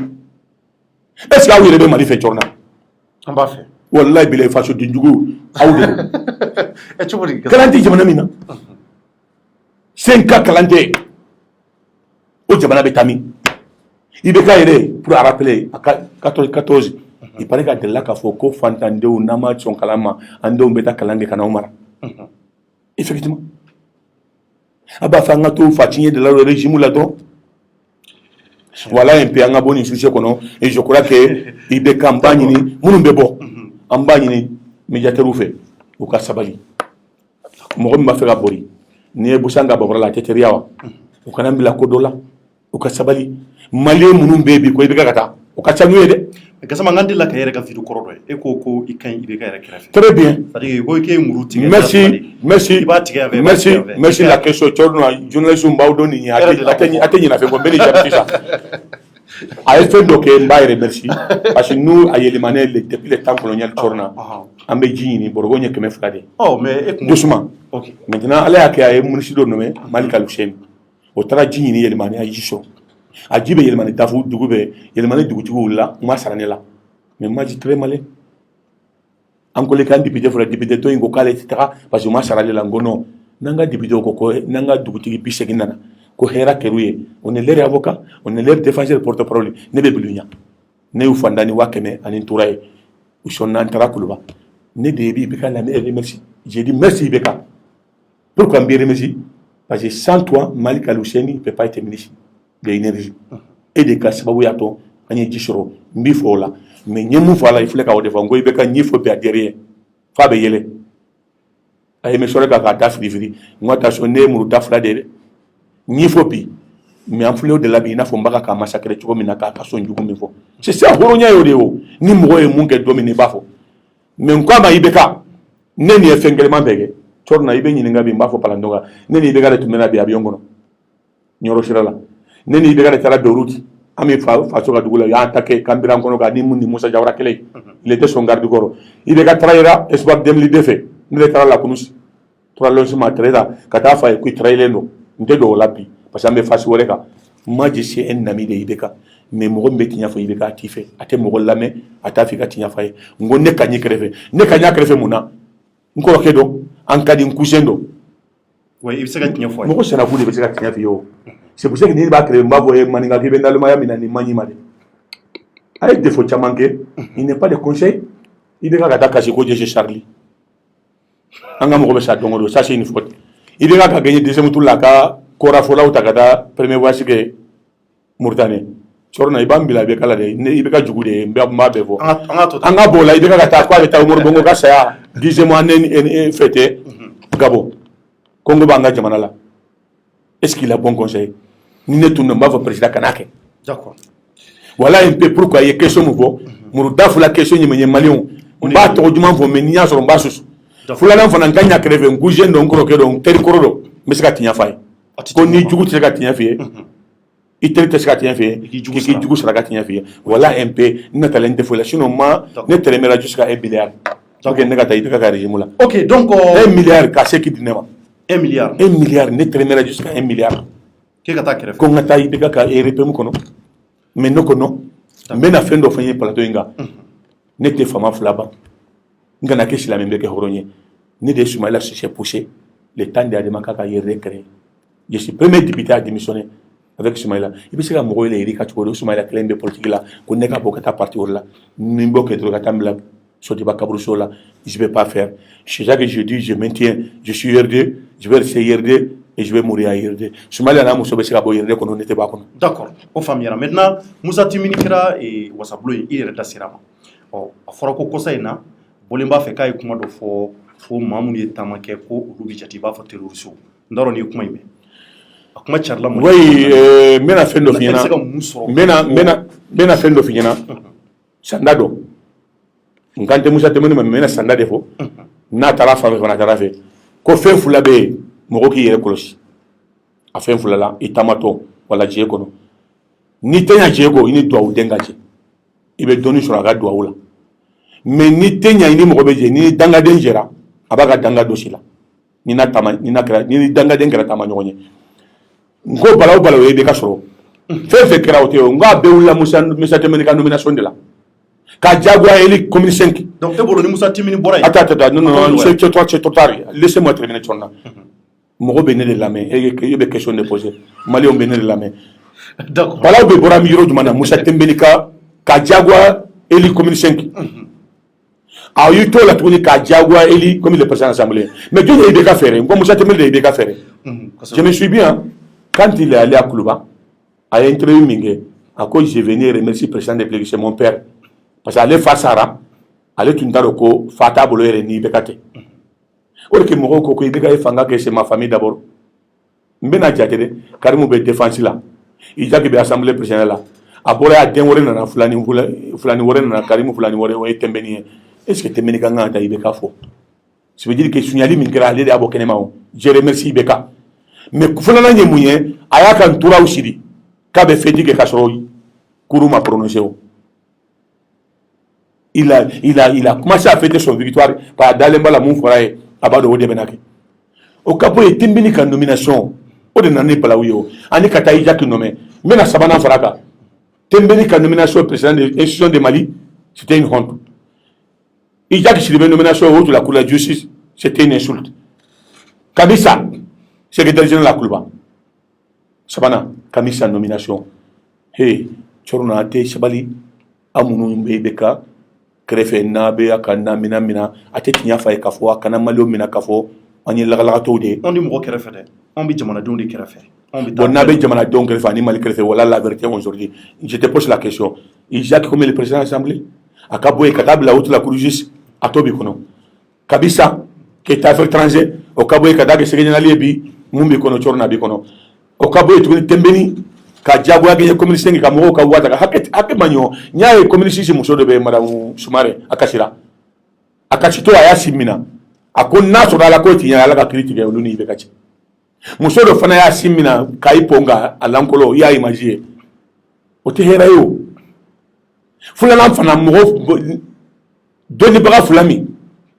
est ce que aw yɛrɛ bɛ Mali fɛ cɔrɔna an b'a fɛ walayi bilayi fasodenjugu aw de don cogo di kalan tɛ jamana min na 5 ans kalan tɛ o jamana bɛ taa min i bɛ k'a yɛrɛ pour rappeler a 14 il paraît ka delila k'a fɔ ko fantandenw n'an ma sɔn kalan ma an denw bɛ taa kalan kɛ ka n'aw mara effectivement a b'a fɛ an ka to faciɲɛ de la régime la dɔrɔn voilà un peu an ka bɔ nin sujet kɔnɔ et je crois que i bɛ ka n b'a ɲini minnu bɛ bɔ an b'a ɲini médiateurs fɛ u ka sabali mɔgɔ min b'a fɛ ka bori n'i ye busan ka babɔrɔ la a tɛ teriya wa u kana bila ko dɔ la u ka sabali maliyɛn minnu bɛ yen bi ko i bɛ ka taa o ka ca n'u ye dɛ Gassama n ka delila ka yɛrɛ ka vidéo kɔrɔ dɔ ye e ko ko i ka ɲi i bɛ ka yɛrɛ kɛrɛfɛ très bien c'est-à-dire ko i k'e muru tigɛ merci i b'a tigɛ yan fɛ merci la question cɔrɔna journaliste b'aw dɔn nin ye a tɛ ɲinɛ fɛ ko n bɛ nin jaabi sisan a ye fɛn dɔ kɛ n b'a yɛrɛ merci parce que nous a yɛlɛmanen depuis le temps colonial cɔrɔna an bɛ ji ɲini bɔrɔkɔ ɲɛ 200 de mais doucement maintenant ala y'a kɛ a ye ministre dɔ nommé Malik Al-Hussein o taara ji ɲini yɛlɛmanen a ye ji sɔrɔ a ji bɛ yɛlɛmani dafu dugu bɛ yɛlɛmani dugutigiw la u ma sara ne la mais ma ji très malin an ko le kan député fɔra député to in ko k'ale tɛ taga parce que u ma sara ne la n ko non n'an ka député ko n'an ka dugutigi 80 nana ko hɛrɛ kɛr'u ye on est leur avocat on est leur défenseur porte-parole ne bɛ bila u ɲɛ ne y'u fanda ni 500 ani tora ye u sɔnna an taara Kuluba ne de bi bɛ ka la ne remercie j'ai dit merci Ibeka pourquoi n bɛ remercie parce que sans toi Malik Al-Hussein ne peut pas être ministre de l'énergie et de ka sababu y'a to an ye ji sɔrɔ n b'i fɔ o la mais n ye mun fɔ a la i filɛ ka o de fɔ n ko i bɛ ka ɲi fɔ bi a derrière f'a bɛ yɛlɛ a ye sɔrɔ k'a da firifiri n ko attention ne ye muru da 2 de ye dɛ n y'i fɔ bi mais an filɛ o de la bi i n'a fɔ n b'a k'a massacrer cogo min na k'a ka sɔn jugu min fɔ c'est ça hɔrɔnya ye o de ye o ni mɔgɔ ye mun kɛ don min i b'a fɔ mais n ko a ma i bɛ ka ne nin ye fɛn gɛlɛman bɛɛ kɛ cɔrɔ na i bɛ ɲininka bi n b'a fɔ palan dɔ kan ne ni i bɛ ka de tun bɛ na bi avion kɔnɔ ɲɔrɔ sira la ne ni i bɛ ka de taara Beyrouth an bɛ faso ka dugu la y'an ta kɛ k'an bira an kɔnɔ k'a ni mun ni Musa Jawara kɛlɛ il était son garde kɔrɔ i bɛ ka taara yira espoir 2002 fɛ ne de taara la Kunus tora logement Teresa ka taa f'a ye ko i trahilen don n tɛ don o la bi parce que an bɛ fasi wɛrɛ kan moi je suis un ami de Ibeka mais mɔgɔ min bɛ tiɲɛ fɔ Ibeka a t'i fɛ a tɛ mɔgɔ lamɛn a t'a fɛ i ka tiɲɛ fɔ a ye n ko ne ka ɲi kɛrɛfɛ ne ka ɲi a kɛrɛfɛ mun na n kɔrɔkɛ dɔ an ka di n cousin dɔ i bɛ se ka tiɲɛ fɔ a ye mɔgɔ sɛnɛfu de bɛ se ka tiɲɛ f'i ye o c'est pour ça que n'i b'a kɛrɛfɛ n b'a fɔ maninka k'i bɛ nalimaya min na nin man ɲi ma dɛ a ye défaut caman kɛ il n'est pas de conseil i bɛ ka taa kasi ko Jesse Charlie an ka mɔgɔ bɛ sa don o don ça c'est une faute i bɛ ka gagner deuxième tour la a ka kɔrafɔlaw ta ka taa premier voyage kɛ Mauritanie cɔrɔ na i b'an bila i bɛ kala dɛ i bɛ ka jugu de ye n b'a bɛɛ fɔ an ka bɔ o la i bɛ ka taa k'a bɛ taa Umaru Bongo ka saya 10e année fêtée Gabon Congo b'an ka jamana la est-ce qu'il a bon conseil ni ne tun n b'a fɔ président kana kɛ d'accord voilà un peu pourquoi i ye question min fɔ muru da fila question ɲɛmɛ maliyɛnw n b'a tɔgɔ juman fɔ mais n'i y'a sɔrɔ n b'a susu filanan fana n ka ɲa kɛrɛfɛ n cousin dɔ n kɔrɔkɛ dɔ n teri kɔrɔ dɔ n bɛ se ka tiɲɛ f'a ye ko ni jugu tɛ se ka tiɲɛ f'i ye i teri tɛ se ka tiɲɛ f'i ye k'i jugu sara ka tiɲɛ f'i ye voilà un peu n natalen tɛ foyi la sinon ne tɛrɛmɛra jusqu'à 1 milliard pour que ne ka taa i bɛ ka régime la ok donc 1 milliard ka se k'i di ne ma 1 milliard ne tɛrɛmɛra jusqu'à 1 milliard k'e ka taa kɛrɛfɛ ko n ka taa i bɛ ka RPM kɔnɔ mais ne ko non n bɛna fɛn dɔ fɔ n ye plateau in kan ne tɛ fama fila ban n kana kɛ silamɛ bɛ kɛ hɔrɔn ye ne de ye Soumaïla Cissé poussé le temps de Adama Kaka yɛrɛ créé je suis premier député à démissionner avec Soumaïla i bɛ se ka mɔgɔw yɛrɛ ka cogo di Soumaïla kelen bɛ politique la ko ne ka bɔ ka taa parti wɛrɛ la ni n b'o kɛ dɔrɔn ka taa n bila Sotiba Kabrousso la je vais pas faire c'est ça que je dis je maintiens je suis RD je vais rester RD et je vais mourir à RD Soumaïla n'a muso bɛ se ka bɔ RD kɔnɔ ne tɛ bɔ a kɔnɔ d'accord o faamuyara maintenant Musa Timini kɛra wasabulon ye i yɛrɛ da sera ma a fɔra ko kɔsa in na bolen b'a fɛ k'a ye kuma dɔ fɔ fo maa minnu ye taama kɛ ko olu bi jate i b'a fɔ terroriste n t'a dɔn n'i ye kuma in mɛn a kuma carila oui n bɛna fɛn dɔ f'i ɲɛna n bɛna fɛn dɔ f'i ɲɛna sanda dɔ n kan tɛ Musa Tɛmɛni ma n bɛna sanda de fɔ n'a taara fan fɛ fana a taara fɛ ko fɛn fila bɛ yen mɔgɔ k'i yɛrɛ kɔlɔsi a fɛn fila la i taamatɔ wala diɲɛ kɔnɔ n'i tɛ ɲa diɲɛ kɔ i ni duwawu den ka jɛ i bɛ dɔɔnin sɔrɔ a ka duwawu la mais ni tɛ ɲa i ni mɔgɔ bɛ jɛ ni dangaden jɛra a b'a ka danga dɔ si la ni dangaden kɛra taama ɲɔgɔn ye n ko bala o bala o ye bɛ ka sɔrɔ fɛn fɛn kɛra o tɛ o n ko a bɛɛ wulila Musa Tɛmɛni ka nomination de la k'a diyagoya Eli commune 5 donc e bolo ni Musa Tɛmɛni bɔra yen attends non c'est trop tard laissez-moi terminer Tchorna mɔgɔ bɛ ne de lamɛn e bɛ question de poser maliyɛnw bɛ ne de lamɛn d'accord balaw bɛ bɔra yɔrɔ jumɛn na Musa Tɛmɛni k'a diyagoya Eli commune 5 a y'i to la tuguni k'a diyagoya Eli comme le président de l'Assemblée mais jɔn de ye IBK fɛɛrɛ n ko Musa Tɛmɛni de ye IBK fɛɛrɛ je me suis bien quand il est allé à Koulouba a ye interview min kɛ a ko je venais remercier président de la République c'est mon père parce que ale fa sara ale tun t'a dɔn ko fa t'a bolo yɛrɛ ni IBK tɛ o de kɛ mɔgɔw ko ko IBK ye fanga kɛ c'est ma famille d'abord n bɛna jate dɛ Karimu bɛ défense la Isaac bɛ assemblée présidentielle la a bɔra a den wɛrɛ nana fulani wɛrɛ nana Karimu fulani wɛrɛ o ye Tɛmɛni ye est-ce que Tɛmɛni ka kan ka taa IBK fɔ ça veut dire que suɲali min kɛra ale de y'a bɔ kɛnɛma o je remercie IBK mais filanan ye mun ye a y'a ka nturaw siri k'a bɛ fɛnti kɛ ka sɔrɔ kuru ma prononcé o il a commencé à fêter son victoire par dalen bala mun fɔra ye a b'a dɔn o de bɛna kɛ o ka bɔ yen Tɛmɛni ka nomination o de nana ni balawu ye o ani ka taa Isaac nommé n bɛna sabanan fara kan Tɛmɛni ka nomination président de l'institution de Mali c'était une honte Isaac Sidibé nomination au de la Cour de justice c'était une insulte Kamisa secrétaire général de la Koulouba sabana Kamisa nomination hey Tchorna te sabali amunu be beka kɛrɛfɛ n'a bɛ a ka na mina a tɛ tiɲɛ f'a ye k'a fɔ a kana maliyɛnw minɛ k'a fɔ an ye lagalagatɔw de ye anw ni mɔgɔ kɛrɛfɛ dɛ anw bɛ jamanadenw de kɛrɛfɛ bon n'a bɛ jamanadenw kɛrɛfɛ ani Mali kɛrɛfɛ voilà la vérité aujourd'hui je te pose la question Isaac comme le président de l'Assemblée a ka bɔ yen ka taa bila haute la cour de justice a tɔ b'i kɔnɔ Kabisa qui est affaires étrangères o ka bɔ yen ka taa kɛ secrétaire général ye bi mun b'i kɔnɔ Tchorna b'i kɔnɔ o ka bɔ yen tuguni Tɛmɛni ka diyagoya kɛ commune 5 ka mɔgɔw ka wari ta hakɛ ma ɲɔ n y'a ye commune 6 muso dɔ bɛ madame Sumare a kasira a kasitɔ a y'a si minɛ a ko n'a sɔrɔ ala ko tiɲɛ ala ka kiiri tigɛ olu ni IBK cɛ muso dɔ fana y'a si minɛ k'a yi pɔn nka a lankolon i y'a image ye o tɛ hɛrɛ ye o filanan fana mɔgɔ dɔnnibaga fila min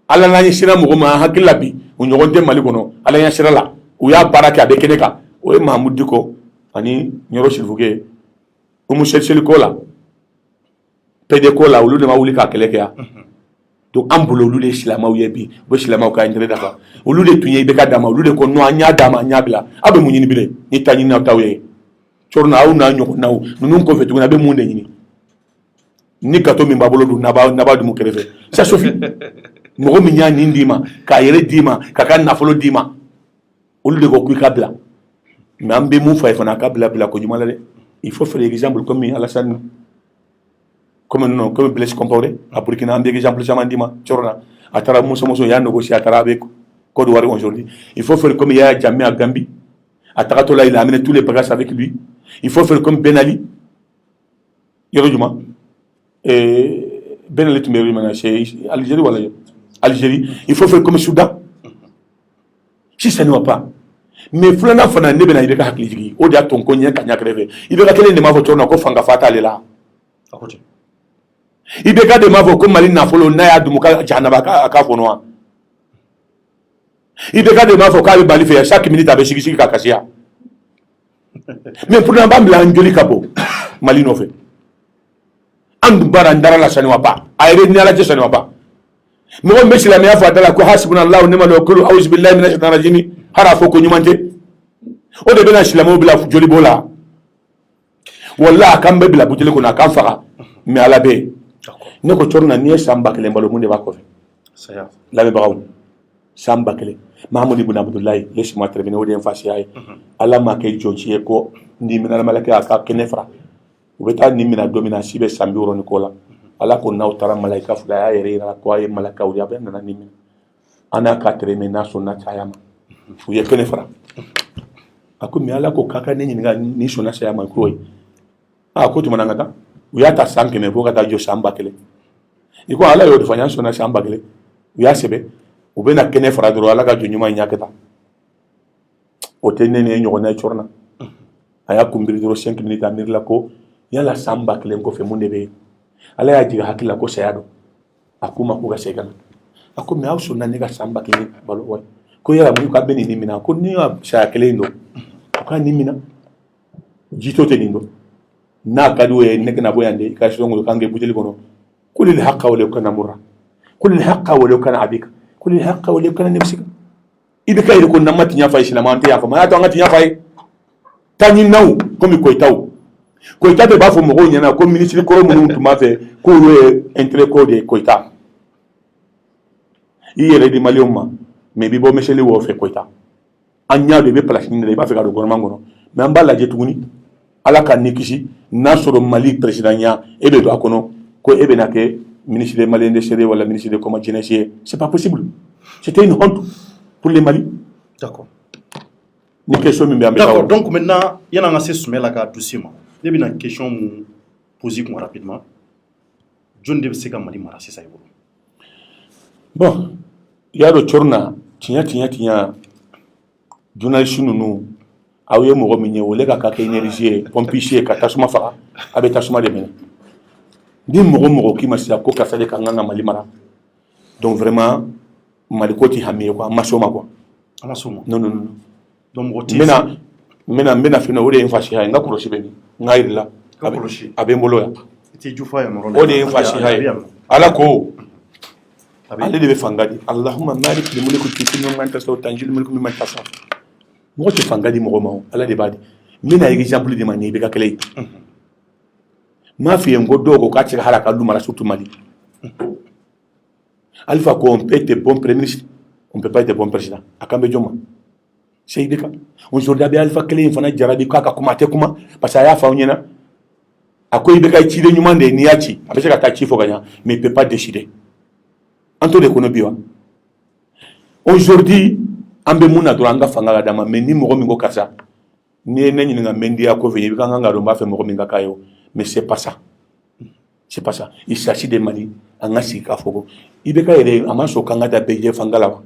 ala n'an ɲɛsira mɔgɔ ma hakili la bi o ɲɔgɔn tɛ Mali kɔnɔ ala ɲɛsira la u y'a baara kɛ a bɛ kɛnɛ kan o ye Mahamudu Diko ani Ɲɔrɔ Sirifuke Umu Sɛlisɛli ko la PD ko la olu de ma wuli k'a kɛlɛ kɛ yan donc an bolo olu de ye silamɛw ye bi u bɛ silamɛw ka intérêt dafa olu de tun ye IBK d'a ma olu de ko non an y'a d'a ma an y'a bila aw bɛ mun ɲini bilen ni ta ɲini aw t'aw ye Tchorna aw n'a ɲɔgɔnnaw ninnu kɔfɛ tuguni a bɛ mun de ɲini ni gâteau min b'a bolo dun n'a b'a dun kɛrɛfɛ ça suffit mɔgɔ min y'a nin d'i ma k'a yɛrɛ d'i ma k'a ka nafolo d'i ma olu de ko k'i ka bila mais an bɛ mun fɔ a ye fana a ka bila ko ɲuman la dɛ il faut faire exemple comme Alassane comme Blaise Compaoré à Burkina an bɛ exemple caman d'i ma Tchorna a taara muso y'a négocié a taara avec Côte d'Ivoire aujourd'hui il faut faire comme Yaya Jammeh à Gambie a tagatɔ la il a amené tous les bagages avec lui il faut faire comme Ben Ali yɔrɔ jumɛn Ben Ali tun bɛ yɔrɔ jumɛn na c'est Algérie wala Algérie il faut faire comme Soudan si ça ne va pas mais filanan fana ne bɛna IBK hakili jigin o de y'a to n ko ɲɛ ka ɲɛ kɛrɛfɛ IBK kelen de m'a fɔ Tchorna ko fanga fa t'ale la IBK de m'a fɔ ko Mali nafolo n'a y'a dun ka jahanama a k'a fɔnɔ wa IBK de m'a fɔ k'a bɛ Mali fɛ chaque minute a bɛ sigi ka kasi yan mais pourtant b'an bila an joli ka bɔ Mali nɔfɛ an dun baara n dara la ça ne va pas a yɛrɛ ni Ala cɛ ça ne va pas mɔgɔ min bɛ silamɛya fɔ a da la ko hasbunallahu wa ni'mal wakil a'udhu billahi minash shaitanir rajim hali a fɔ ko ɲuman tɛ o de bɛna silamɛw bila joli b'o la walahi a k'an bɛɛ bila buteli kɔnɔ a k'an faga mais Ala bɛ yen ne ko Tchorna n'i ye san 1000 balo mun de b'a kɔfɛ lamɛnbagaw san 1000 Mahamadu ibn Abdullahi laisse-moi terminer o de ye n fa siya ye Ala ma kɛ jɔnci ye ko ni minɛn malakɛ a ka kɛnɛ fara u bɛ taa nin minɛ don min na si bɛ san 60 ni kɔ la ala ko n'aw taara malaika fila y'a yɛrɛ yira ko a ye malakaw de a bɛ nana ni minɛ an n'a ka tɛrɛmɛ n'a sɔnna caya ma u ye kɛnɛ fara a ko mais ala ko k'a ka ne ɲininka ni sɔnna saya ma ko ye ko tuma na ka taa u y'a ta san 100 fo ka taa jɔ san 1000 i ko ala y'o de fɔ n y'a sɔnna san 1000 u y'a sɛbɛn u bɛ na kɛnɛ fara dɔrɔn ala ka jɔ ɲuman in y'a kɛ tan o tɛ ne ni ɲɔgɔnna ye cɔrɔna a y'a kunbiri dɔrɔn 5 minutes a miirila ko yala san 1000 kɔfɛ mun de bɛ yen ala y'a jigin hakili la ko saya don a ko ma ko ka segin ka na a ko mais aw sɔnna ne ka san 1000 balo wa ko yala mun ka bɛ nin minɛ ko ni ka saya kelen don a ka nin minɛ jito tɛ nin don n'a ka di o ye ne kana bɔ yan de i ka sɔn kan kɛ buteli kɔnɔ kul il haqqa wa law kana murra kul il haqqa wa law kana abika kul il haqqa wa law kana nafsika i bɛ ka yiri ko nama tiɲɛ fa ye silamɛ tɛ yan fa ma y'a to an ka tiɲɛ fa ye taa ɲininaw komi koyitaw koyita de b'a fɔ mɔgɔw ɲɛna ko minisiri kɔrɔ minnu tun b'a fɛ k'olu ye intérêt ko de ye koyita i yɛrɛ di maliyɛnw ma mais i bɛ bɔ miseli wo fɛ koyita an ɲa de bɛ place ɲini de i b'a fɛ ka don gouvernement kɔnɔ mais an b'a lajɛ tuguni ala ka ni kisi n'a sɔrɔ mali président ɲa e bɛ don a kɔnɔ ko e bɛ na kɛ ministre des Maliens de Séré wala ministre de comment jeunesse ye c'est pas possible c'était une honte pour les Mali. D'accord. Ni question min bɛ an bɛ d'accord donc maintenant yan'an ka se Sumala ka dossier ma ne bɛna question mun poser kun rapidement jɔn de bɛ se ka Mali mara sisan i bolo. Bon i y'a dɔn cɔrɔna tiɲɛ journaliste ninnu aw ye mɔgɔ min ye o le ka kɛ énergie ye pompier ka tasuma faga a bɛ tasuma de minɛ ni mɔgɔ k'i ma sisan ko karisa de ka kan ka Mali mara donc vraiment Mali ko tɛ hami ye quoi an ma s'o ma quoi. An ma s'o ma. Non. donc mɔgɔ tɛ n bɛna fɛn o de ye n fasiya ye n ka kɔlɔsi bɛ nin n k'a jirila a bɛ n bolo yan i tɛ jufa yan nɔrɔ la o de ye n fasiya ye ala ko ale de bɛ fanga di Allahumma maliki mulki tu'ti man tasawwur tanjil mulki mimman tasawwur mɔgɔ tɛ fanga di mɔgɔ ma o ala de b'a di n bɛna exemple de ma nin i bɛ ka kɛlɛ ye n m'a f'i ye n ko dɔw ko k'a tɛ se ka hali a ka du mara surtout Mali Alpha ko on peut être bon premier ministre on peut pas être bon président a kan bɛ jɔn ma c'est i bɛ ka aujourd'hui a bɛ Alpha kelen in fana jarabi k'a ka kuma a tɛ kuma parce que a y'a fɔ aw ɲɛna a ko i bɛ ka ciden ɲuman de ye n'i y'a ci a bɛ se ka taa ci fɔ ka ɲa mais il peut pas décider an t'o de kɔnɔ bi wa aujourd'hui an bɛ mun na dɔrɔn an ka fanga ka d'a ma mais ni mɔgɔ min ko karisa n'i ye ne ɲininka n bɛ n diya ko fɛ i bɛ kan ka dɔn n b'a fɛ mɔgɔ min ka k'a ye o mais c'est pas ça il s'agit de Mali an ka sigi k'a fɔ ko i bɛ ka yɛrɛ a ma sɔn k'an ka da bɛɛ jɛ fanga la wa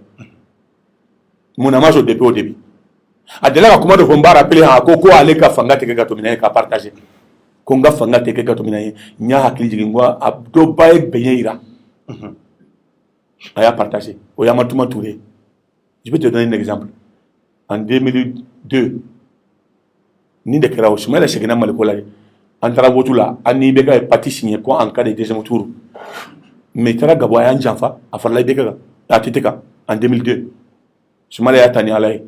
mun na a ma sɔn depuis au début a delila ka kuma dɔ fɔ n b'a rappeler han ko ale ka fanga tɛ kɛ ka tɛmɛ n'a ye ka partager ko n ka fanga tɛ kɛ ka tɛmɛ n'a ye n y'a hakili jigin n ko a dɔ ba ye bɛɲɛ yira a y'a partager o y'Amadu Tuma Ture je vais te donner un exemple en 2002 ni de kɛra o Soumaïla seginna Mali ko la ye an taara vote la an n'i bɛ ka parti signé ko en cas de deuxième tour mais i taara Gabon a y'an janfa a farala IBK kan a TT kan en 2002 Soumaïla y'a ta ni ala ye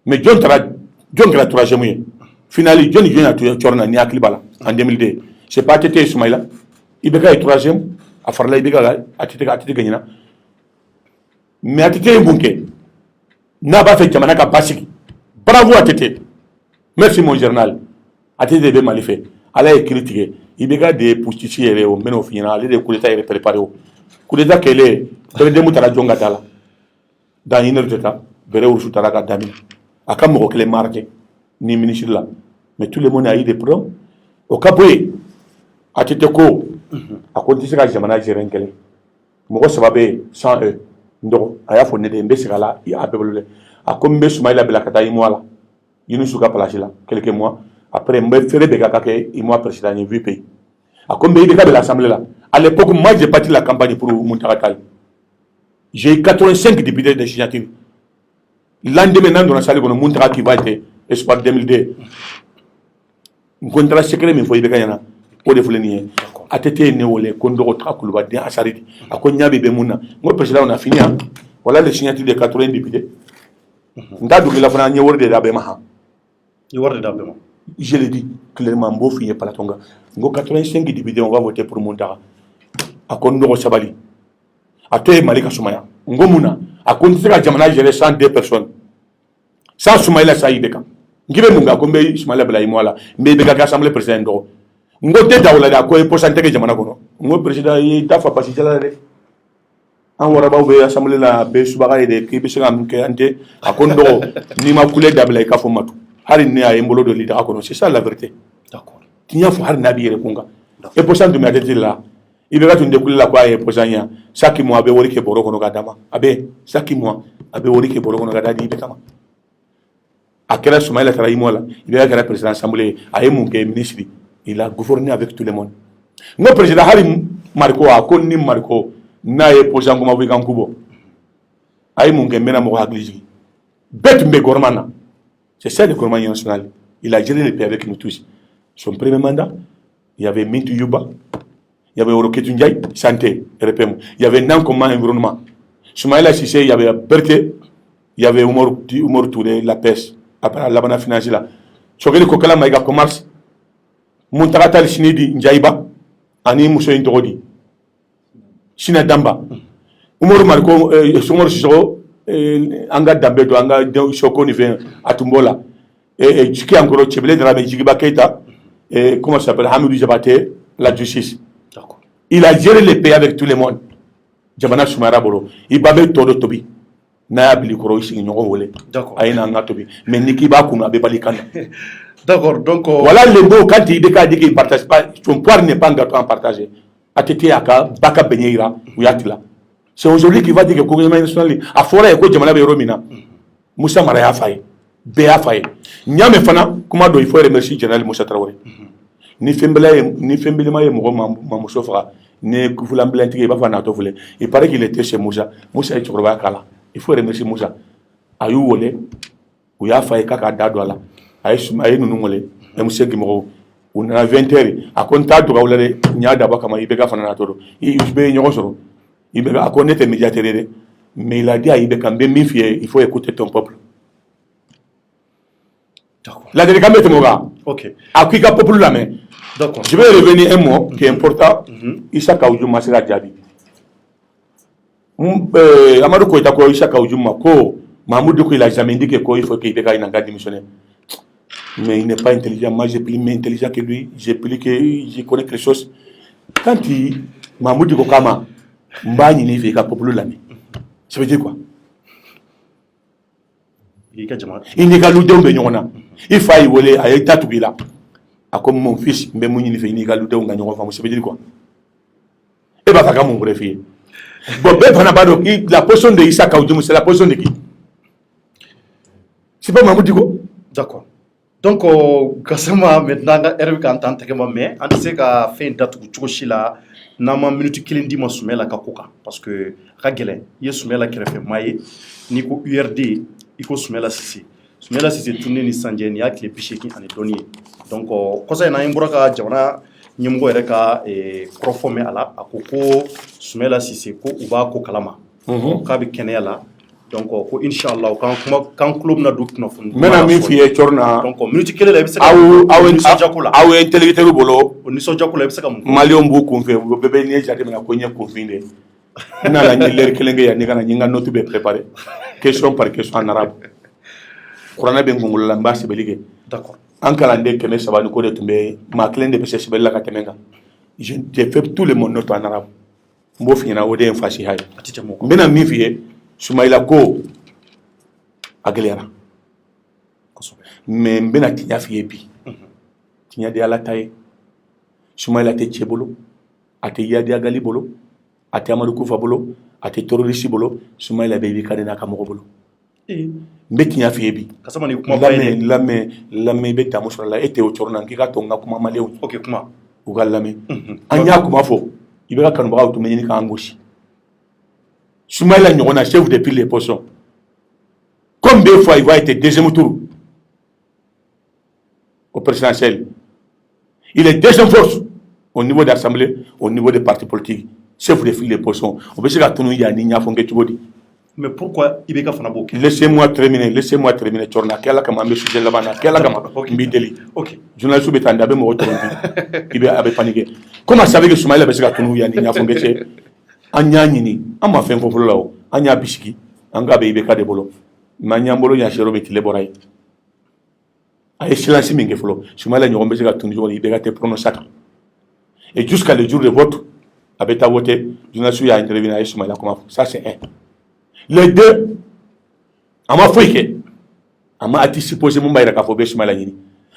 mais jɔn kɛra troisième ye finali jɔn y'a to cɔrɔna ni hakili b'a la en 2002 c'est pas TT ye Soumaïla IBK ye troisième a farala IBK kan a TT gagnera mais a TT ye mun kɛ n'a b'a fɛ jamana ka basigi bravo a TT merci mon journal a TT de bɛ Mali fɛ ala ye kiiri tigɛ IBK de ye putschiste yɛrɛ ye o n bɛn'o f'i ɲɛna ale de ye coup d'état yɛrɛ préparé o coup d'état kɛlen président taara jɔn ka da la dans une heure de temps bɛrɛ wurusu taara ka daminɛ a ka mɔgɔ kelen marqué ni ministre la mais tout le monde a eu des problèmes o ka bɔ yen a TT ko a ko n tɛ se ka jamana gérer n kelen mɔgɔ 3 bɛ yen sans eux n dɔgɔ a y'a fɔ ne de ye n bɛ segin a la a bɛɛ bolo dɛ a ko n bɛ Soumaïla bila ka taa IMOA la Yunusu ka place la quelques mois après n bɛ feere bɛ ka kɛ IMOA président n ye vu pays a ko n bɛ IBK de l'Assemblée la à l'époque moi j'ai parti la campagne pour Muntaka Tall j'ai eu 85 députés de signature lendemain n'an donna salle kɔnɔ Muntaka qui va être espoir 2002 n ko n taara secret min fɔ IBK ɲɛna o de filɛ nin ye a TT ye ne wele ko n dɔgɔ Taga Kuluba den Asaridi a ko n ɲa bɛ mun na n ko président on a fini hein voilà les signatures de 80 députés n t'a dogila fana n ye wari de da bɛɛ ma han i wari de da bɛɛ ma je le dis clairement n b'o f'i ye plateau kan n ko 85 députés on va voter pour Muntaka a ko n dɔgɔ sabali a to ye Mali ka sumaya n ko mun na a ko n tɛ se ka jamana gérer sans 2 personnes sans Soumaïla sa IBK n k'i bɛ mun kɛ a ko n bɛ Soumaïla bila IMOA la n bɛ IBK kɛ assemblée président dɔgɔ ngote dawla da ko e posante ke jamana kono ngo president yi ta fa pasi jala de an waraba be assemblée la be subaga de ki be ngam ke ante akondo ni ma kule dabla ka fo matu hari ne ay mbolo do li da kono c'est ça la vérité. D'accord. Tinya fo har nabi re kunga e posante mi ateti la ibe ga tunde kule la ko ay posanya saki mo abe wori ke boro kono ga dama abe saki mo abe wori ke boro kono ga dadi be kama akela Soumaïla Traoré imola ibe ga président assemblée ay mon ke ministre il a gouverné avec tout le monde. No président hari marko a ko ni marko na ye posant comme avec Kubo ay mon ke mena mo hagliji bet mbe gormana c'est ça le gouvernement national. Il a géré le pays avec nous tous. Son premier mandat, il y avait Mintu Yuba, il y avait Oroketu Ndiaye, santé, RPM, il y avait Nankoma environnement. Soumaïla Cissé, il y avait Berthe, il y avait Oumar Touré, la pêche, après la banane financière là. Sogeli Kokala Maïga commerce, Montaratal Sinidi Ndiaïba, Ani Mousso Intogodi, Sina Damba, Oumar Marco, Somor Sissoko, Anga Dambedo, Anga Soko Niven, Atumbola, et Tchiki Ankoro, Tchebele de la Mejigiba Keita, et comment ça s'appelle, Hamidou Jabate, la justice. Il a géré les pays avec tout le monde. Jamana Soumaïla Bolo, il babé todo tobi. Naya Bilikoro, ici, il y D'accord. Aïna Ngatobi. Mais Nikiba Kuna, Bebalikana. D'accord, donc. Voilà le mot, quand il dit qu'il ne partage pas, son poire n'est pas un gâteau à partager. Atete Aka, Baka Benyeira, ou Yatila. C'est aujourd'hui qu'il va dire que le gouvernement national a foré et que Jamana Beromina. Moussa Maraya Faye. Béa Faye. Nyame Fana, comment il faut remercier General Moussa Traoré. Ni Fembelema et Mamoussofra, ni Koufoulambelantique et Bafanato voulait. Il paraît qu'il était chez Moussa. Moussa est sur Kala. Il faut remercier Moussa. Ayou Wole, ou Yafaye Kaka Dadouala. Aïe nous nous et Moussa Gimoro. On a 20 heures. À contact de Raoulé, Nyada Bakama, Ibeka Fanatoro. Il est Nyosoro. Il a connaître les médiateurs. Mais il a dit à Ibeka, il faut écouter ton peuple. La délégation est Moga. Ok. À qui peuple la main. D'accord. Je vais revenir un mot qui est important. Issa Kaoudjou Masera Djabi. Amadou Koïta Ko Issa Kaoudjou Mako. Mahmoud il a jamais dit qu'il faut qu'il démissionne. Mais il n'est pas intelligent. Moi, j'ai plus intelligent que lui. J'ai plus que je connais quelque chose. Quand il Mahmoud Kokama, Mbani ni fait peuple la main. Ça veut dire quoi? Il n'est qu'à nous donner un il faut y voler à l'état tout là. À comme mon fils, mais mon il fait une égale de un ça veut dire quoi? Et bah, ça mon bref. Bon, la position de Issa Kaoudjou, c'est la position de qui? C'est pas Mahmoud Digo? D'accord. Donc, Gassama, maintenant, Eric entend que mais on sait qu'à fin date où tu là, n'a pas minute qu'il dit mon soumet la Kakoka. Parce que, Ragelen, il y a soumet la qui fait maille, Nico URD. Il faut soumettre la Sissi. Soumettre la Sissi tourner ni Sandien, il y a que les pichets qui en est donné. Donc, quand ça y a un broca, Jana, Nyamgo Ereka et Crofome à la, à Koko, soumettre la Sissi, Ko Uba Kokalama. Kabi Kenela. Donc, Inch'Allah, quand club n'a doute, non. Maintenant, mi fiye chorna. Donc, minute kele la ebisa. Awu intellectuel bolo. Oniso jakula ebisa kam. Malion bu konfe, bebe ni jate mena konye konfinde. Na la ni ler kelenge ya ni kana nyinga notu be préparé. Question par question en arabe. Qur'an be ngol la mbasi belige. D'accord. En calendrier que mes sabani ko de tomber, ma clé de pêche bella ka temenga. J'ai fait tout le monde note en arabe. Mbo fina ode en fashi hay. Mbena mi fiye Soumaïla ko aglera. Mais mbena tinya fiye bi. Tinya de ala taye. Soumaïla te chebolo, ate yadi agali bolo, ate Amadou Koufa bolo, ate terroriste bolo, Soumaïla be bi kadena ka moko bolo. Mbe tinya fiye bi. Kasama ni kuma baye. Lame be tamu sala ete o chorna ngika tonga kuma malew. OK kuma. Ugalame. Anya kuma fo. Ibeka kanu ba to menyi ka angoshi. Soumaïla Nyona, chef depuis les poissons. Combien de fois il va être deuxième tour au présidentiel? Il est deuxième force au niveau de l'Assemblée, au niveau des partis politiques. Chef depuis les poissons. On peut se dire que mais pourquoi il est Fanabo? Laissez-moi terminer. Tchorna, quel a me sujet là-bas? Quel a Mbideli? Ok. Journaliste Bétandabe me retrouve. Il avait paniqué. Comment savez que Soumaïla Bessiga Tounou Yanina Fongé? Anya nyini ama fen fo lawo anya bisiki anga be ibe ka de bolo manya mbolo ya shero be tile boray ay silence minge folo Soumaïla nyombe ga tunjo ibe ga te prononcé Et jusqu'à le jour de vote, avec ta vote, journaliste a intervenu avec Soumaïla. Ça, c'est un. Les deux, on m'a fait on m'a anticipé mon bail à Kafobé Soumaïla.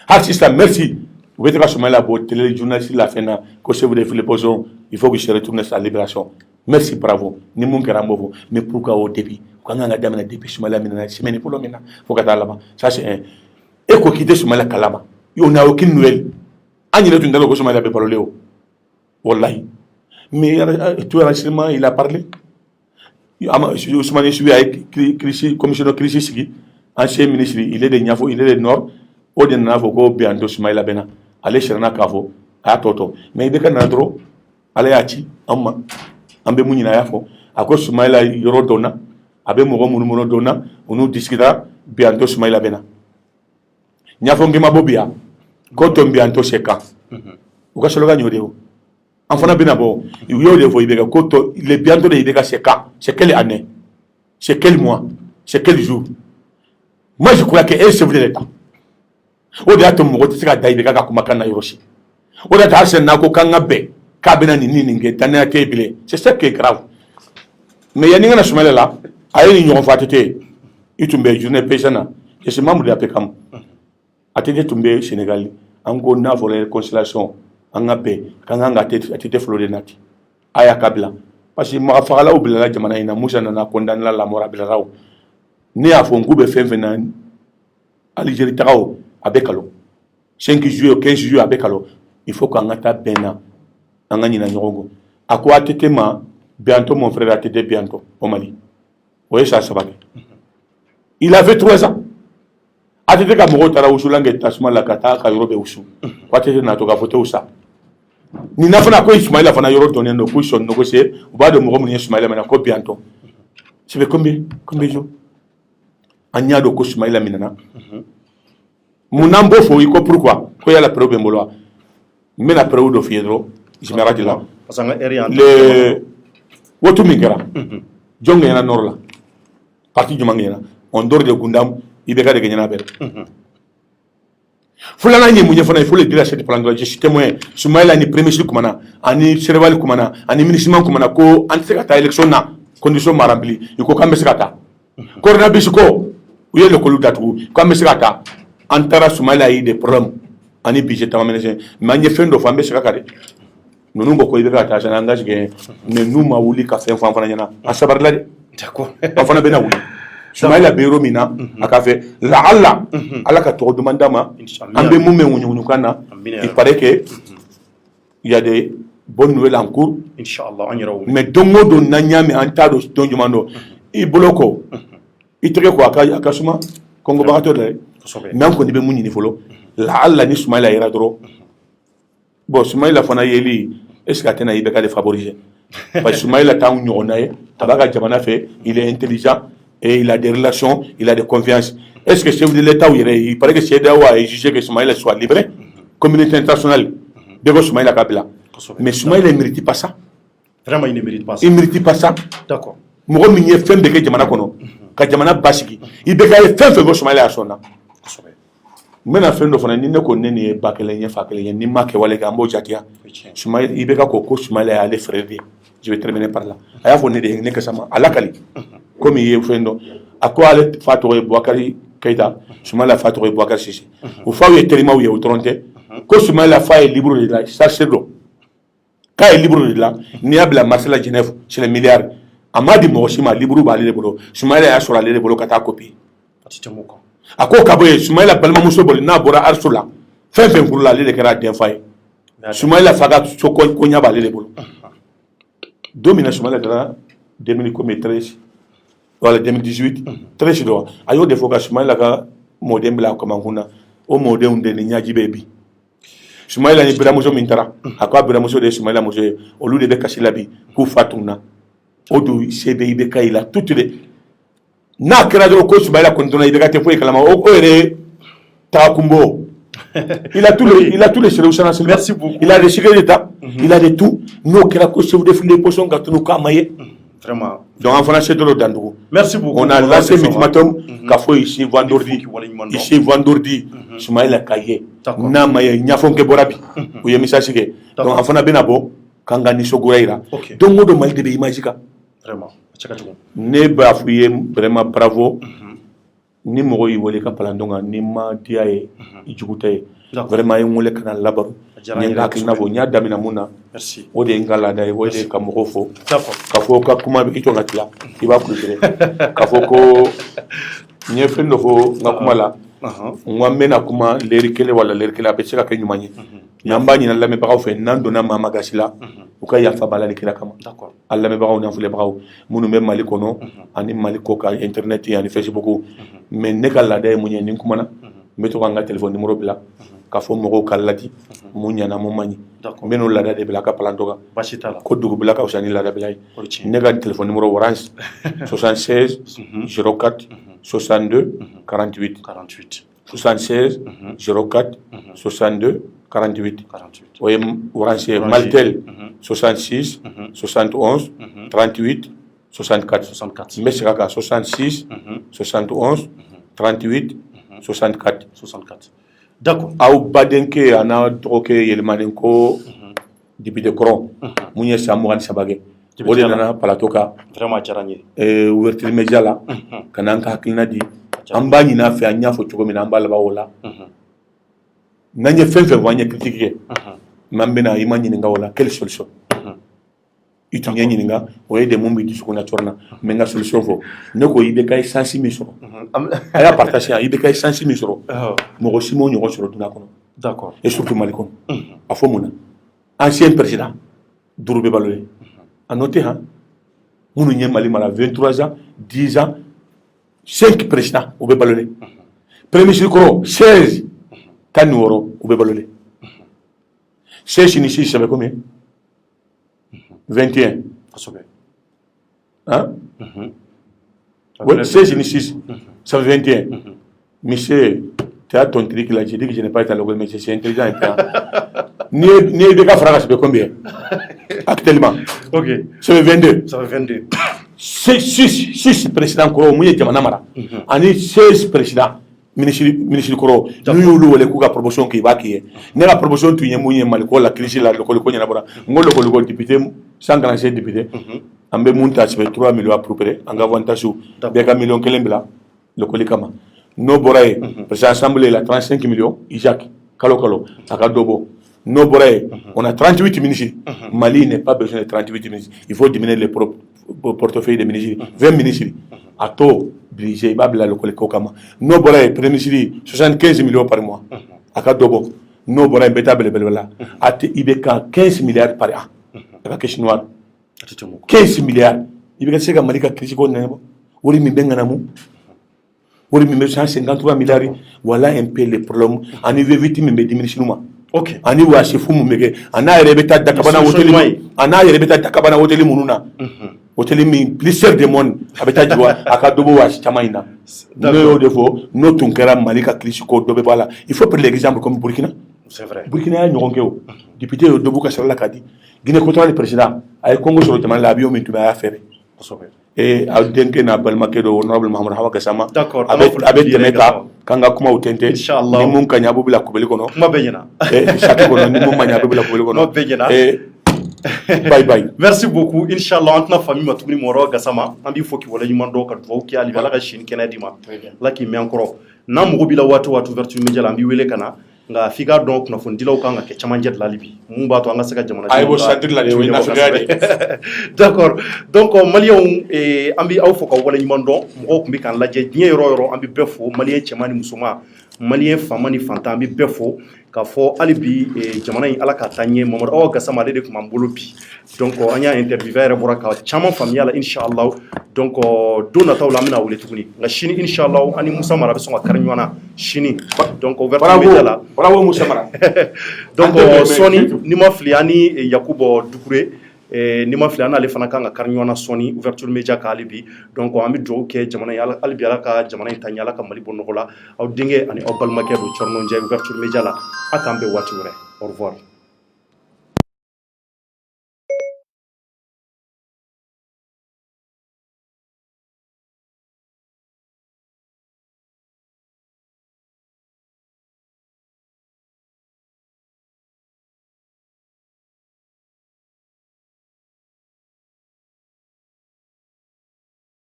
Artiste, merci. Vous êtes à Soumaïla pour télé, journaliste, la fin, que si vous devez les poser, il faut que je retourne à la libération. Merci, bravo. Ni mon carambo, mais pourquoi au début? Quand on a demandé depuis Soumaïla, c'est même pour le moment. Faut que là-bas. Ça, c'est un. Et qu'on quitte Soumaïla Kalama. On n'a aucune nouvelle. On y est une dame qui Soumaïla peut parler. Wallahi. Mais tout renseignement, il a parlé. Ousmane Soubi a commissionnaire Krissi, ancien ministre, il est de Niafo, il est de Nord. Au-delà de Nafo, bientôt Soumaïla Bena. Allez chez Nakavo, à Toto. Mais il y a un autre, allez à Chi, Amma, Ambe Mounina Yafo. À cause Soumaïla Yorodona, Abe Mouromono Dona, on nous discutera bientôt Soumaïla Bena. Niafo Ngema Bobia, Kotom bientôt Seka. Ou qu'à se le gagner. Enfant bien d'abord, il y a des voix, il est bientôt des dégâts, c'est quelle année, c'est quel mois, c'est quel jour. Moi je crois qu'elle se voulait l'État. Au-delà de mon côté, c'est qu'il y a des Kumakana Hiroshi. Au-delà de Arsène Nako Kangabe, Kabena Nini, Tania Kébile, c'est ça qui est grave. Mais il y a une Somalie là, à une union fatiguée, il tombe journée paysanne, et c'est membre de la PECAM. A été tombé Sénégal, en gros, n'a volé constellation. Anga be kanga atete florenati aya kabila parce que ma fala ou bila jamana ina musa na condamner la mort bila raw ne a fon gube fenfena Algérie tagaw abekalo 5 juillet 15 juillet abekalo il faut qu'on ata bena anga nyina nyongo akwa atete ma bientôt mon frère atete bientôt au Mali oui ça va. Il avait 3 ans atete ka mo tara usulange tasma la kata ka yorobe usu atete na to ka photo usa ni nafana ko Ismaïla fana yoro donné no position négocier ou ba de mo mo Ismaïla mena ko bientôt c'est combien jours anya do ko Ismaïla minana munambo fo iko pourquoi ko ya la preuve mbolo mais la preuve do fiedro je me rate là parce que area le wotu mingera jonge na norla parti du mangena on dort de gundam ibeka de ganyana ber fulana ni munye fana il faut le dire à cette plan je suis témoin Soumaïla ni premier ministre kumana ani serval kumana ani ministre kumana ko antikata élection na condition marambli iko kambe sekata corona bisiko uye le kolu datu kambe sekata antara Soumaïla yi des problèmes ani budget tamamenese manye fendo fambe sekaka de nunu ngoko ibeka ta sana engage que mais nous ma wuli ka fe fana nyana asabar la de d'accord fana bena wuli Soumaïla Bero Mina a fait la Allah Allah ka to demandama ambe mume wunyukana il paraît que il y a des bonnes nouvelles en cours inchallah on ira mais dongo do nanyame antado don jumando i boloko i tere ko aka suma kongo bagato de mais ko ni be munyi ni folo la Allah ni Soumaïla ira dro bon Soumaïla fana yeli est-ce que atena ibe ka de favoriser parce que Soumaïla ta unyonaye tabaka jamana fait il est intelligent et il a des relations, il a des confiances. Est-ce que chef de l'État, il paraît que CEDEAO a exigé que Soumaïla soit libéré, communauté internationale, de Soumaïla Kabila. Mais Soumaïla ne mérite pas ça. Vraiment, il ne mérite pas ça. Il ne mérite pas ça. D'accord. Moi, je suis fait de Jamana Kono, Jamana Basiki. Il est fait de Soumaïla à Sona. Maintenant, fait de Fana, ni ne connaît ni Bakele, Fakele, ni Makewale, Gambo Jatia. Soumaïla, il est fait Soumaïla à les frères. Je vais terminer par là. Il y a des gens à la Kali. Comme il est fait, à quoi aller Fatou Bouakari Keita, Soumaïla Fatou Bouakari Sissi. Ou Faou est tellement où il est au tronté, que Soumaïla Fa est libre de là, ça c'est l'eau. Quand il est libre de là, il y a la Marcela Genève, c'est les milliards. Amadi Moroshima, libre ou aller les bolos. Soumaïla a sur la les bolos kata copie. À quoi Kaboye, Soumaïla Balma Moussobol, Nabora Arsula, fin pour la les kera d'enfay. Soumaïla Faga Sokon Konya Balé les bolos. Domina Soumaïla de 2013. Voilà 2018 très cher ayo de fois que Soumaïla ka modem bla comme nguna o modem de nyaji baby Soumaïla ni bramuso mintara akwa bramuso de Soumaïla mo o lu de be kasilabi ku fatuna o du CDI be kayila toutes les na kra do ko Soumaïla kontona ibe ka te foi kalama o ere ta kumbo il a tous les solutions. Merci beaucoup. Il a des secrets d'état, il a de tout. Nous kra ko chef de file poson ka tunu ka maye Vraiment. Donc en France, c'est de l'Odandougou. Merci beaucoup. On a lancé l'ultimatum qu'a fait ici vendredi. Ici vendredi, Soumaïla Kaye. Namaya, Niafonke Borabi. Ou Yemisa Sige. Donc en France, Benabo, Kangani Sogoreira. Donc, on demande de Imagika. Vraiment. Ne bafouye vraiment bravo. Ni mɔgɔ y'i wele ka palan dɔn kan ni ma diya ye i jugu tɛ ye vraiment ye n wele ka na labaru n ye n ka hakilina fɔ n y'a daminɛ mun na o de ye n ka laada ye o de ye ka mɔgɔw fɔ k'a fɔ ka kuma bɛ i to ka tila i b'a kulusire k'a fɔ ko n ye fɛn dɔ fɔ n ka kuma la n ko n bɛna kuma leri kelen wala leri kelen a bɛ se ka kɛ ɲuman ye n'an b'a ɲini lamɛnbagaw fɛ n'an donna maa ma gasi la u ka yafa bala ni kira kama a lamɛnbagaw n'an filɛbagaw minnu bɛ mali kɔnɔ ani mali kɔ kan internet ani facebook mais ne ka laada ye mun ye ni n kumana n bɛ to ka n ka téléphone numéro bila k'a fɔ mɔgɔw ka ladi mun ɲana mun man ɲi n bɛ n'o laada de bila a ka palan dɔ kan ko dugubila ka fisa ni laadabila ye ne ka téléphone numéro orange 76 04 62 48 76 04 62 48 o ye orange ye maltel 66 71 38 64 n bɛ segin a kan 66 71 38 64 d'accord aw badenkɛ a n'a dɔgɔkɛ yɛlɛmalen ko député kɔrɔ mun ye san 23 kɛ o de nana plateau kan vraiment diyara n ye ouverture média la ka n'an ka hakilina di an b'a ɲini a fɛ an y'a fɔ cogo min na an b'a laban o la n'an ye fɛn fɛn fɔ an ye critique kɛ mais an bɛna i ma ɲininka o la quelle solution i tun ye ɲininka o ye de mun bɛ dusukun na cogo na mais n ka solution fɔ ne ko i bɛ ka essence min sɔrɔ a y'a partage i bɛ ka essence min sɔrɔ mɔgɔ si m'o ɲɔgɔn sɔrɔ dunan kɔnɔ d'accord et surtout mali kɔnɔ a fɔ mun na ancien président duuru bɛ balo ye a noté han minnu ye mali mara 23 ans 10 ans 5 présidents u bɛ balo ye premier ministre kɔrɔ 16 tan ni wɔɔrɔ u bɛ balo ye 16 ni 6 ça fait combien 21 hein ouais, 16 ni 6 ça fait 21 monsieur tu as ton truc là, j'ai dit que je n'ai pas été à l'école mais je suis intelligent ni de cas frère ça fait combien actuellement ok ça fait 22 6 présidents koro mu ye jamana mara ani 16 présidents ministre koro nu y'olu wele k'u ka promotion kɛ i b'a k'i ye ne ka promotion tun ye mun ye maliko la crise la l'école ko ɲɛnabɔra n ko l'école ko député 145 député an bɛ mun ta ça fait 3 millions à peu près an ka avantage bɛɛ ka million kelen bila l'école kama n'o bɔra ye président assemblée la 35 millions Isaac kalo a ka dɔ bɔ n'o bɔra ye on a 38 ministres Mali n'est pas besoin de 38 ministres il faut diminuer les portefeuilles des ministres 20 ministres a to budget i b'a bila l'école ko kama n'o bɔra ye premier ministre 75 millions par mois a ka dɔ bɔ n'o bɔra ye bɛɛ ta belebele la a tɛ i bɛ ka 15 milliards par an a ka kɛ chinois 15 milliards i bɛ ka se ka Mali ka crise ko nɛnɛ wari min bɛ ŋanamu wari min bɛ 153 milliards voilà un peu les problèmes ani vérité min bɛ di ministre ma ok ani wasifu mun bɛ kɛ a n'a yɛrɛ bɛ taa dakabana hôtel a n'a yɛrɛ bɛ taa dakabana hôtel minnu na hôtel min plus cher de monde a bɛ taa jɔ a ka dɔ bɔ wasi caman in na n'o y'o de fɔ n'o tun kɛra Mali ka crise ko dɔ bɛ bɔ a la il faut prendre l'exemple comme Burkina c'est vrai Burkina y'a ɲɔgɔn kɛ o député y'o dɔ b'u ka sara la ka di Guinée équatoriale président a ye Congo sɔrɔ jamana la avion min tun bɛ a y'a fɛrɛ aw denkɛ n'a balimakɛ dɔ honorable Mahamadu Hawa Gassama a bɛ tɛmɛ ta k'an ka kumaw tɛntɛn ni mun ka ɲi a b'u bila kubeli kɔnɔ kuma bɛɛ ɲɛna saki kɔnɔ ni mun ma ɲi a b'u bila kubeli kɔnɔ kuma bɛɛ ɲɛna bye bye merci beaucoup inshallah an tɛna fami ma tuguni Mahamadu Gassama an b'i fɔ k'i waleɲuman dɔn ka dugawu kɛ hali bi Ala ka sini kɛnɛya d'i ma Ala k'i mɛn an kɔrɔ n'an mago b'i la waati o waati ouverture média la an b'i wele ka na nka f'i k'a dɔn kunnafonidilaw kan ka kɛ camancɛ de la hali bi mun b'a to an ka se ka jamana d'accord donc maliyɛnw an bɛ aw fɔ ka waleɲuman dɔn mɔgɔw tun bɛ k'an lajɛ diɲɛ yɔrɔ o yɔrɔ an bɛ bɛɛ fɔ maliyɛn cɛman ni musoman maliyɛn faama ni fantan an bɛ bɛɛ fɔ k'a fɔ hali bi jamana in Ala k'a taa ɲɛ Mahamadu Awa Gassama ale de tun b'an bolo bi donc an y'a interviewé yɛrɛ bɔra ka caman faamuya la inshallah donc don nataw la an bɛna wele tuguni nka sini inshallah ani Musa Mara bɛ sɔn ka kari ɲɔgɔn na sini donc ouverture média la bravo Musa Mara donc sɔɔni ni ma fili ani Yakuba Dukure ni ma fili an n'ale fana kan ka kari ɲɔgɔn na sɔɔni ouverture média kan hali bi donc an bɛ dugawu kɛ jamana in hali bi Ala ka jamana in taa ɲɛ Ala ka Mali bɔ nɔgɔ la aw denkɛ ani aw balimakɛ don Cɔrinon Ndiaye ouverture média la a k'an bɛn waati wɛrɛ au revoir